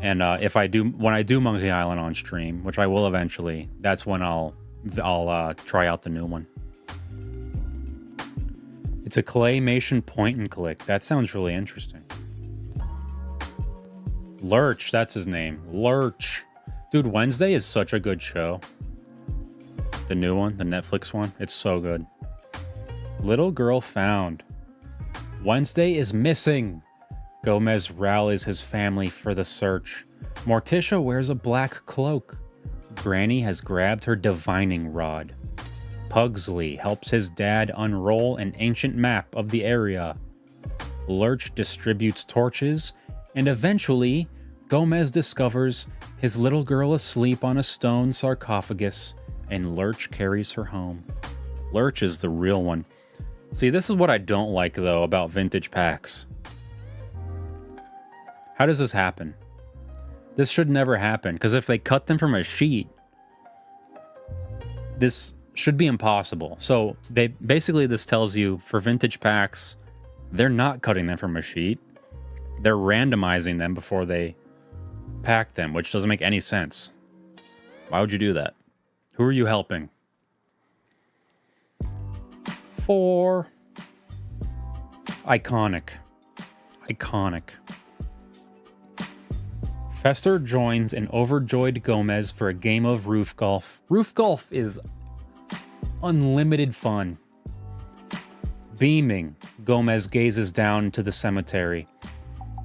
And when I do Monkey Island on stream, which I will eventually, that's when I'll try out the new one. It's a claymation point and click. That sounds really interesting. Lurch, that's his name. Lurch. Dude, Wednesday is such a good show. The new one, the Netflix one. It's so good. Little Girl Found. Wednesday is missing. Gomez rallies his family for the search. Morticia wears a black cloak. Granny has grabbed her divining rod. Pugsley helps his dad unroll an ancient map of the area. Lurch distributes torches, and eventually, Gomez discovers his little girl asleep on a stone sarcophagus, and Lurch carries her home. Lurch is the real one. See, this is what I don't like, though, about vintage packs. How does this happen? This should never happen, because if they cut them from a sheet, this should be impossible. So, this tells you, for vintage packs, they're not cutting them from a sheet. They're randomizing them before they pack them, which doesn't make any sense. Why would you do that? Who are you helping? 4. Iconic. Fester joins an overjoyed Gomez for a game of roof golf. Roof golf is unlimited fun. Beaming, Gomez gazes down into the cemetery.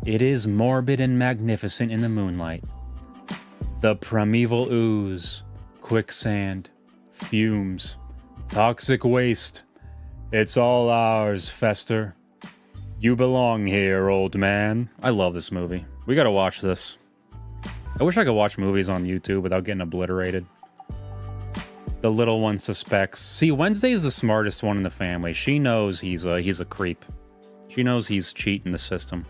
It is morbid and magnificent in the moonlight. The primeval ooze, quicksand, fumes, toxic waste. It's all ours, Fester. You belong here, old man. I love this movie. We gotta watch this. I wish I could watch movies on YouTube without getting obliterated. The little one suspects. See, Wednesday is the smartest one in the family. She knows he's a creep. She knows he's cheating the system.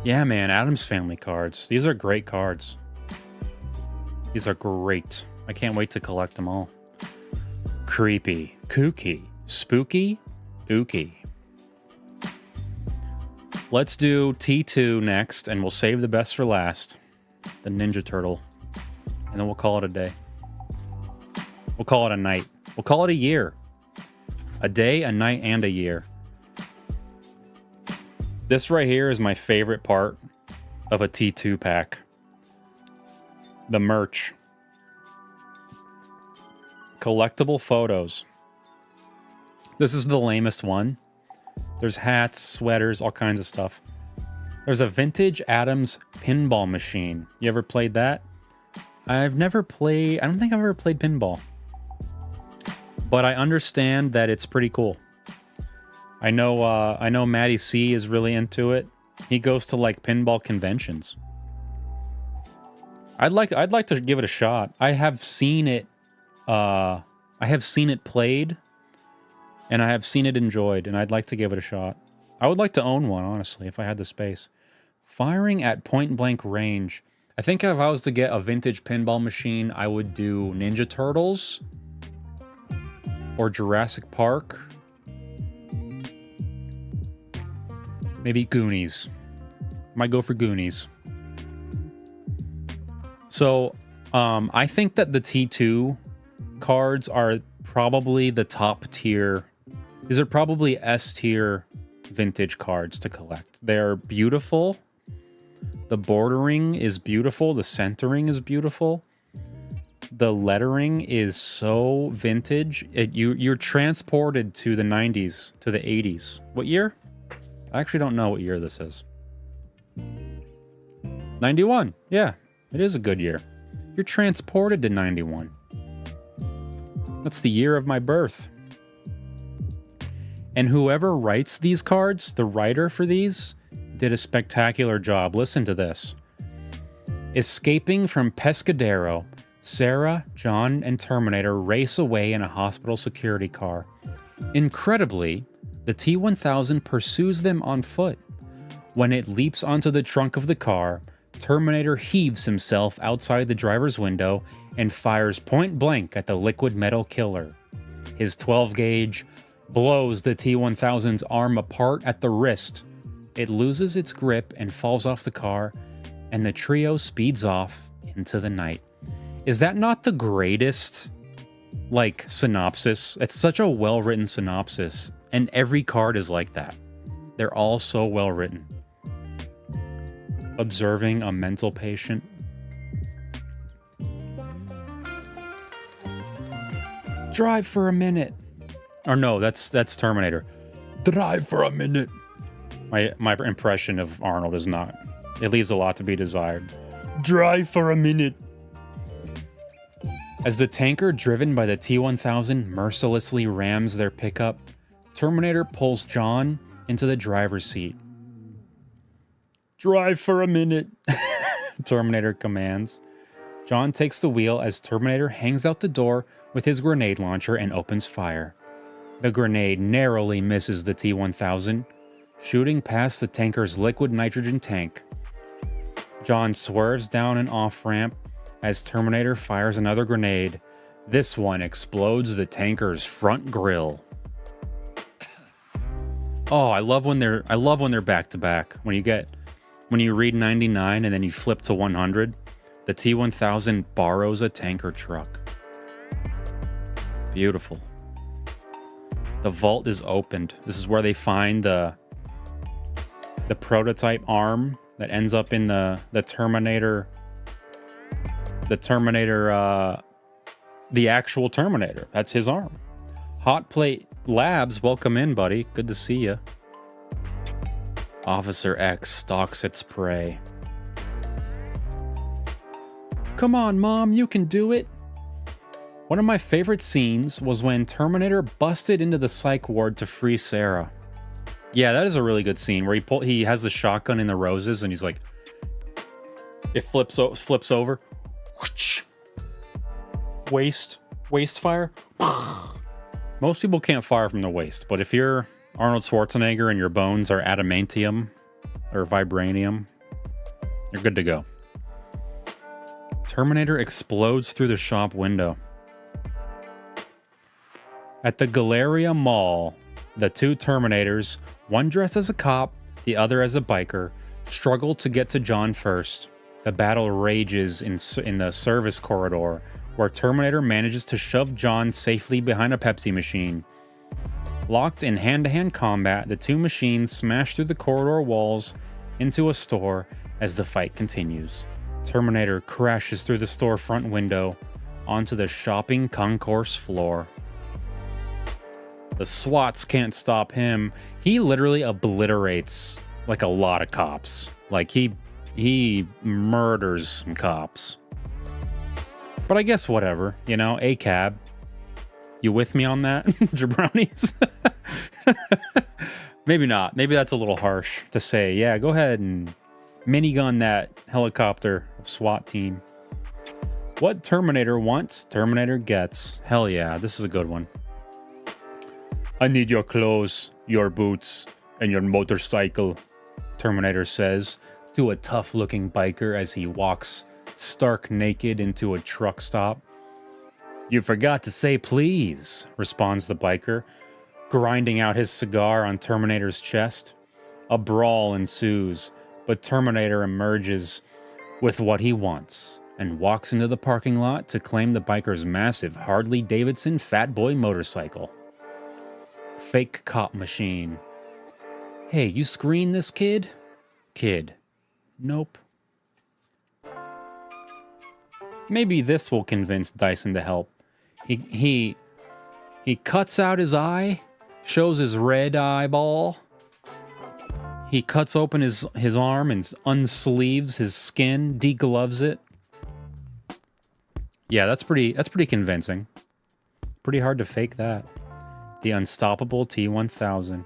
Yeah, man, Addams Family cards. These are great cards. These are great. I can't wait to collect them all. Creepy, kooky, spooky, ooky. Let's do T2 next, and we'll save the best for last. The Ninja Turtle. And then we'll call it a day. We'll call it a night. We'll call it a year. A day, a night, and a year. This right here is my favorite part of a T2 pack. The merch. Collectible photos. This is the lamest one. There's hats, sweaters, all kinds of stuff. There's a vintage Addams pinball machine. You ever played that? I don't think I've ever played pinball. But I understand that it's pretty cool. I know Matty C is really into it. He goes to like pinball conventions. I'd like to give it a shot. I have seen it played, and I have seen it enjoyed, and I'd like to give it a shot. I would like to own one, honestly, if I had the space. Firing at point blank range. I think if I was to get a vintage pinball machine, I would do Ninja Turtles or Jurassic Park. Maybe Goonies. Might go for Goonies. So, I think that the T2 cards are probably the top tier These are probably S-tier vintage cards to collect. They're beautiful. The bordering is beautiful. The centering is beautiful. The lettering is so vintage. You're transported to the 90s, to the 80s. What year? I actually don't know what year this is. 91. Yeah, it is a good year. You're transported to 91. That's the year of my birth. And whoever writes these cards, the writer for these, did a spectacular job. Listen to this. Escaping from Pescadero, Sarah, John, and Terminator race away in a hospital security car. Incredibly, the T-1000 pursues them on foot. When it leaps onto the trunk of the car, Terminator heaves himself outside the driver's window and fires point blank at the liquid metal killer. His 12-gauge blows the T-1000's arm apart at the wrist. It loses its grip and falls off the car, and the trio speeds off into the night. Is that not the greatest, synopsis? It's such a well-written synopsis, and every card is like that. They're all so well-written. Observing a mental patient. Drive for a minute. Or no, that's Terminator. Drive for a minute. My impression of Arnold is not. It leaves a lot to be desired. Drive for a minute. As the tanker driven by the T-1000 mercilessly rams their pickup, Terminator pulls John into the driver's seat. Drive for a minute, Terminator commands. John takes the wheel as Terminator hangs out the door with his grenade launcher and opens fire. The grenade narrowly misses the T-1000, shooting past the tanker's liquid nitrogen tank. John swerves down an off-ramp as Terminator fires another grenade. This one explodes the tanker's front grille. Oh, I love when they're back to back. When you read 99 and then you flip to 100, the T-1000 borrows a tanker truck. Beautiful. The vault is opened. This is where they find the prototype arm that ends up in the Terminator. The actual Terminator. That's his arm. Hot Plate Labs, welcome in, buddy. Good to see you. Officer X stalks its prey. Come on, Mom, you can do it. One of my favorite scenes was when Terminator busted into the psych ward to free Sarah. Yeah, that is a really good scene where he has the shotgun in the roses and he's like, it flips over. Waist fire. Most people can't fire from the waist, but if you're Arnold Schwarzenegger and your bones are adamantium or vibranium, you're good to go. Terminator explodes through the shop window. At the Galleria Mall, the two Terminators, one dressed as a cop, the other as a biker, struggle to get to John first. The battle rages in the service corridor, where Terminator manages to shove John safely behind a Pepsi machine. Locked in hand-to-hand combat, the two machines smash through the corridor walls into a store as the fight continues. Terminator crashes through the storefront window onto the shopping concourse floor. The SWATs can't stop him. He literally obliterates a lot of cops. He murders some cops. But I guess whatever, a cab. You with me on that, jabronis? Maybe not. Maybe that's a little harsh to say. Yeah, go ahead and minigun that helicopter of SWAT team. What Terminator wants, Terminator gets. Hell yeah, this is a good one. I need your clothes, your boots, and your motorcycle, Terminator says to a tough-looking biker as he walks stark naked into a truck stop. You forgot to say please, responds the biker, grinding out his cigar on Terminator's chest. A brawl ensues, but Terminator emerges with what he wants and walks into the parking lot to claim the biker's massive Harley-Davidson Fat Boy motorcycle. Fake cop machine. Hey, you screen this kid? Kid. Nope. Maybe this will convince Dyson to help. He cuts out his eye, shows his red eyeball. He cuts open his arm and unsleeves his skin, degloves it. Yeah, that's pretty convincing. Pretty hard to fake that. The unstoppable T-1000.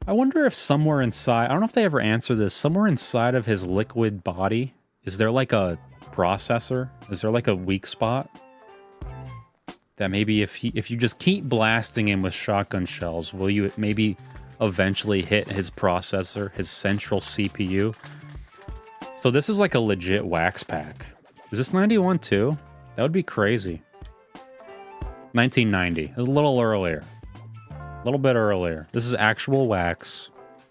I wonder if somewhere inside, I don't know if they ever answer this, somewhere inside of his liquid body, is there like a processor? Is there like a weak spot? That maybe if you just keep blasting him with shotgun shells, will you maybe eventually hit his processor, his central CPU? So this is like a legit wax pack. Is this 91 too? That would be crazy. 1990, a little earlier. A little bit earlier. This is actual wax.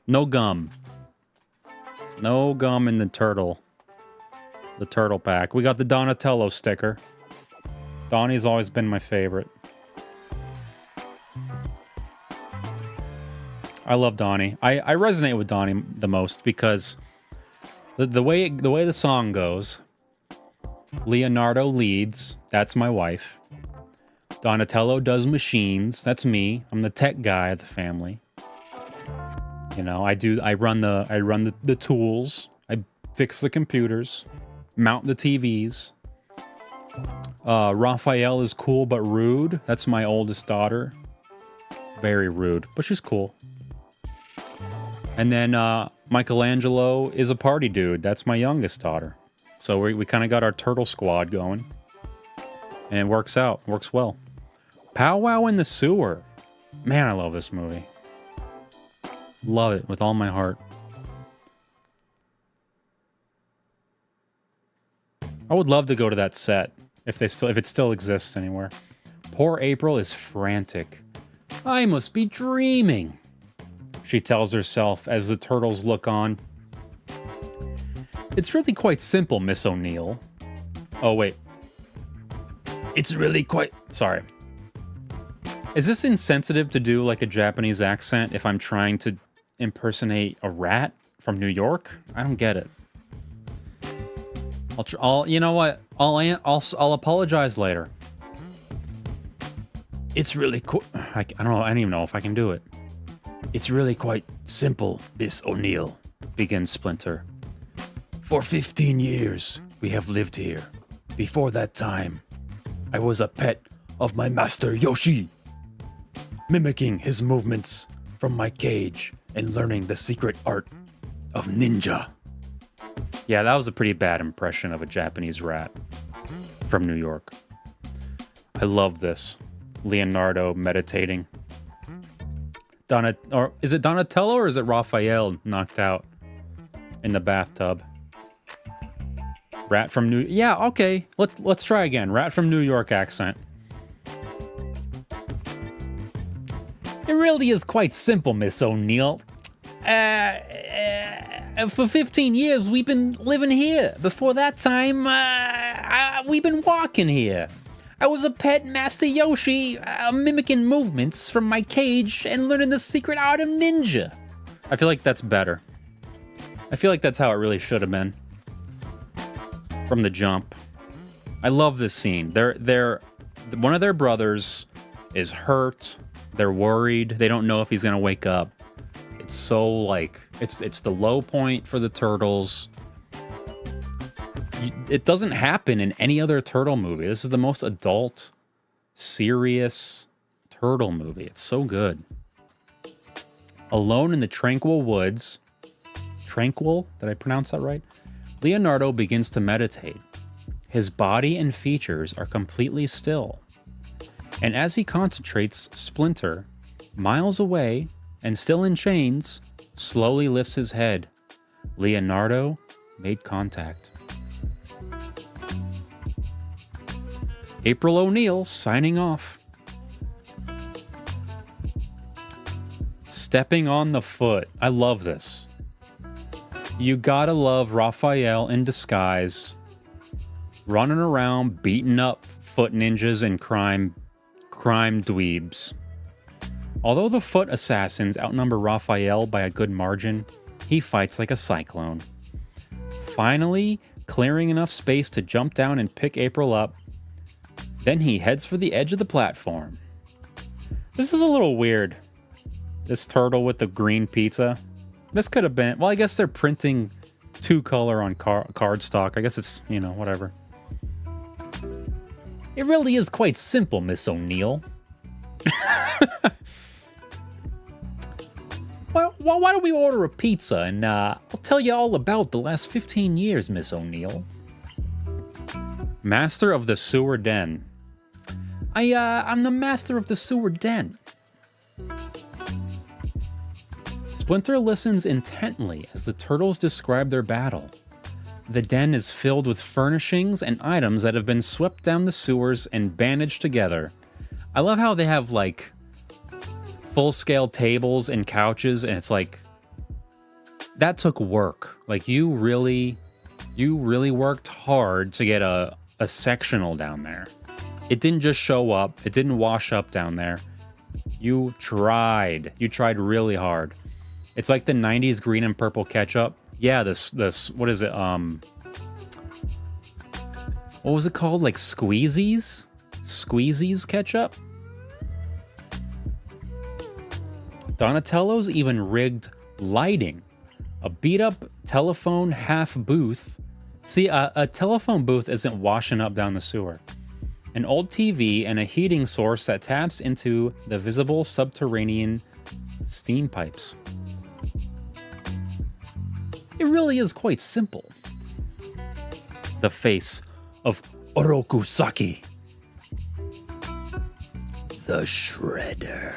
No gum. No gum in the turtle. The turtle pack. We got the Donatello sticker. Donnie's always been my favorite. I love Donnie. I resonate with Donnie the most because the way the song goes, Leonardo leads, that's my wife. Donatello does machines, that's me. I'm the tech guy of the family. You know, I run the tools, I fix the computers, mount the TVs. Raphael is cool but rude. That's my oldest daughter. Very rude, but she's cool. And then Michelangelo is a party dude. That's my youngest daughter. So we kind of got our turtle squad going. And it works out. Works well. Pow Wow in the Sewer. Man, I love this movie. Love it with all my heart. I would love to go to that set if it still exists anywhere. Poor April is frantic. I must be dreaming, she tells herself as the turtles look on. It's really quite simple, Miss O'Neill. Oh, wait. It's really quite... Sorry. Is this insensitive to do like a Japanese accent if I'm trying to impersonate a rat from New York? I don't get it. You know what? I'll apologize later. It's really I don't know. I don't even know if I can do it. It's really quite simple, Miss O'Neill, begins Splinter. For 15 years, we have lived here. Before that time, I was a pet of my master Yoshi, mimicking his movements from my cage and learning the secret art of ninja. Yeah, that was a pretty bad impression of a Japanese rat from New York. I love this. Leonardo meditating. Or is it Donatello or is it Raphael knocked out in the bathtub? Rat from Yeah, okay. Let's try again. Rat from New York accent. It really is quite simple, Miss O'Neill. For 15 years, we've been living here. Before that time, we've been walking here. I was a pet Master Yoshi, mimicking movements from my cage and learning the secret art of ninja. I feel like that's better. I feel like that's how it really should have been. From the jump. I love this scene. One of their brothers is hurt. They're worried. They don't know if he's gonna wake up. It's so like it's the low point for the turtles. It doesn't happen in any other turtle movie. This is the most adult, serious turtle movie. It's so good. Alone in the tranquil woods. Tranquil? Did I pronounce that right? Leonardo begins to meditate. His body and features are completely still. And as he concentrates, Splinter, miles away and still in chains, slowly lifts his head. Leonardo made contact. April O'Neil signing off. Stepping on the foot. I love this. You gotta love Raphael in disguise, running around beating up foot ninjas and crime dweebs. Although the foot assassins outnumber Raphael by a good margin, he fights like a cyclone. Finally, clearing enough space to jump down and pick April up, then he heads for the edge of the platform. This is a little weird. This turtle with the green pizza. This could have been... Well, I guess they're printing two-color on cardstock. I guess it's, you know, whatever. It really is quite simple, Miss O'Neill. Well, why don't we order a pizza and I'll tell you all about the last 15 years, Miss O'Neill. Master of the Sewer Den. I'm the master of the sewer den. Splinter listens intently as the turtles describe their battle. The den is filled with furnishings and items that have been swept down the sewers and bandaged together. I love how they have, like, full-scale tables and couches, and it's like, that took work. Like, you really worked hard to get a sectional down there. It didn't just show up. It didn't wash up down there. You tried. You tried really hard. It's like the 90s green and purple ketchup. Yeah, this what is it? What was it called? Like Squeezies? Squeezies ketchup? Donatello's even rigged lighting. A beat-up telephone half booth. See, a telephone booth isn't washing up down the sewer. An old TV and a heating source that taps into the visible subterranean steam pipes. It really is quite simple. The face of Orokusaki. The Shredder.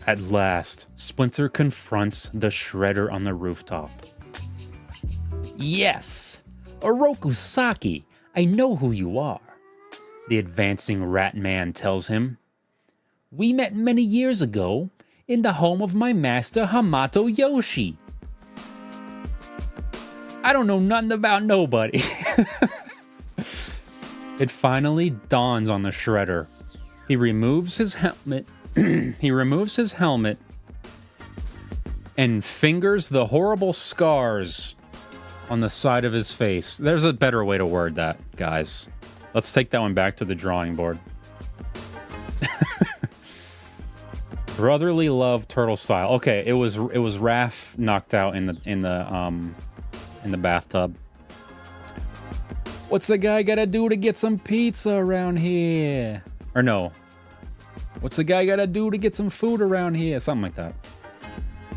At last, Splinter confronts the Shredder on the rooftop. Yes! Orokusaki, I know who you are, the advancing rat man tells him. We met many years ago in the home of my master Hamato Yoshi. I don't know nothing about nobody. It finally dawns on the Shredder. He removes his helmet. And fingers the horrible scars on the side of his face. There's a better way to word that, guys. Let's take that one back to the drawing board. Brotherly love, turtle style. Okay, it was Raph knocked out in the bathtub. What's the guy gotta do to get some pizza around here? Or no. What's the guy gotta do to get some food around here? Something like that.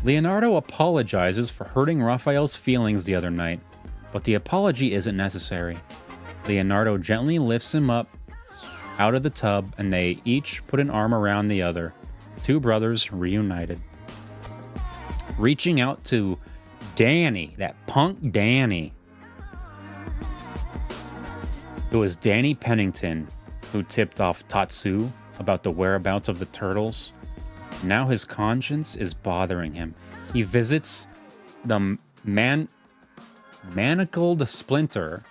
Leonardo apologizes for hurting Raphael's feelings the other night, but the apology isn't necessary. Leonardo gently lifts him up out of the tub, and they each put an arm around the other. Two brothers reunited. Reaching out to Danny, that punk Danny. It was Danny Pennington who tipped off Tatsu about the whereabouts of the turtles. Now his conscience is bothering him. He visits the manacled Splinter,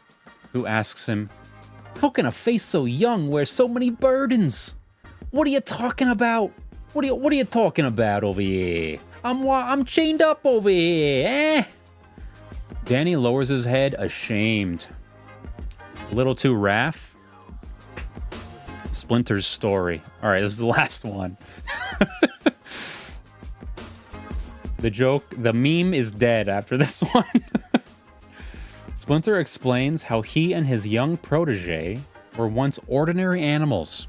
who asks him, "How can a face so young wear so many burdens? What are you talking about? What are you talking about over here? I'm chained up over here, eh?" Danny lowers his head, ashamed. A little too Raph. Splinter's story. All right, this is the last one. The meme is dead after this one. Splinter explains how he and his young protege were once ordinary animals.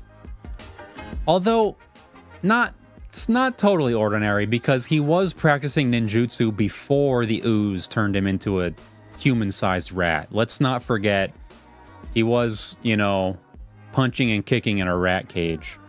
Although, it's not totally ordinary, because he was practicing ninjutsu before the ooze turned him into a human-sized rat. Let's not forget, he was, you know, punching and kicking in a rat cage.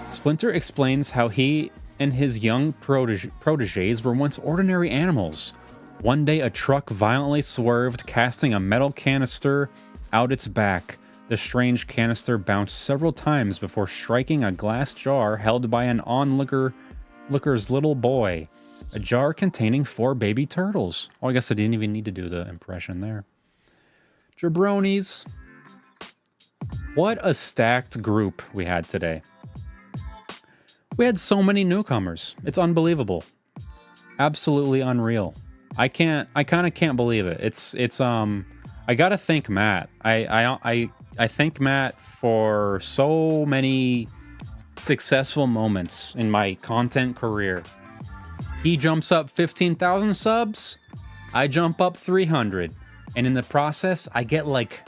Splinter explains how he and his young proteges were once ordinary animals. One day, a truck violently swerved, casting a metal canister out its back. The strange canister bounced several times before striking a glass jar held by an onlooker's little boy. A jar containing 4 baby turtles. Oh, I guess I didn't even need to do the impression there. Jabronis. What a stacked group we had today. We had so many newcomers. It's unbelievable. Absolutely unreal. I kind of can't believe it. I gotta thank Matt. I thank Matt for so many successful moments in my content career. He jumps up 15,000 subs. I jump up 300. And in the process, I get like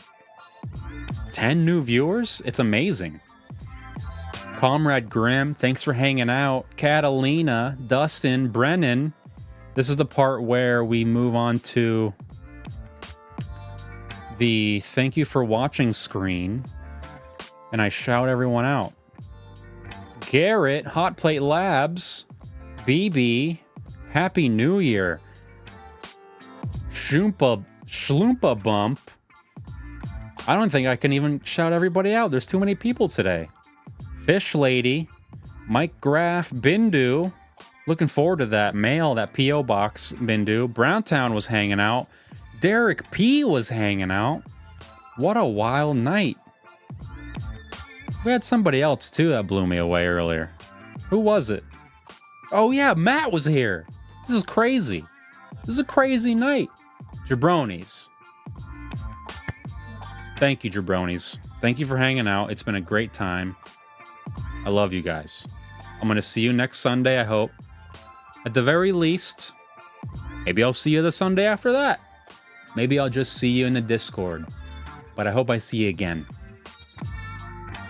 10 new viewers. It's amazing. Comrade Grim, thanks for hanging out. Catalina, Dustin, Brennan. This is the part where we move on to the thank you for watching screen. And I shout everyone out. Garrett, Hot Plate Labs, BB, Happy New Year. Shloompa Bump. I don't think I can even shout everybody out. There's too many people today. Fish Lady, Mike Graff, Bindu. Looking forward to that mail, that P.O. box, Bindu. Browntown was hanging out. Derek P. was hanging out. What a wild night. We had somebody else, too, that blew me away earlier. Who was it? Oh, yeah, Matt was here. This is crazy. This is a crazy night. Jabronis. Thank you, Jabronis. Thank you for hanging out. It's been a great time. I love you guys. I'm going to see you next Sunday, I hope. At the very least, maybe I'll see you the Sunday after that. Maybe I'll just see you in the Discord. But I hope I see you again.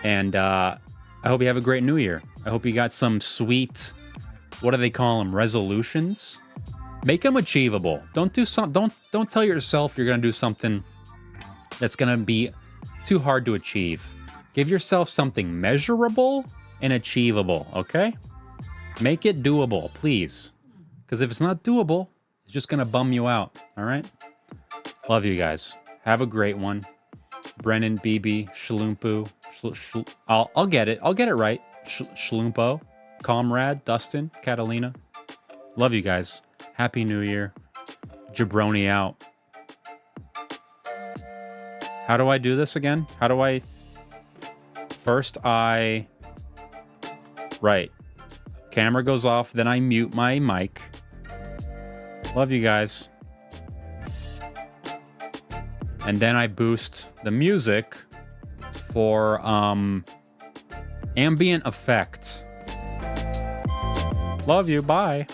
And I hope you have a great New Year. I hope you got some sweet, what do they call them, resolutions? Make them achievable. Don't tell yourself you're going to do something that's going to be too hard to achieve. Give yourself something measurable and achievable, okay? Make it doable, please. Because if it's not doable, it's just going to bum you out, all right? Love you guys. Have a great one. Brennan, BB, Shloompu. I'll get it. I'll get it right. Shloompo. Comrade, Dustin, Catalina. Love you guys. Happy New Year. Jabroni out. How do I do this again? How do I... First, right. Camera goes off, then I mute my mic. Love you guys. And then I boost the music for ambient effect. Love you. Bye.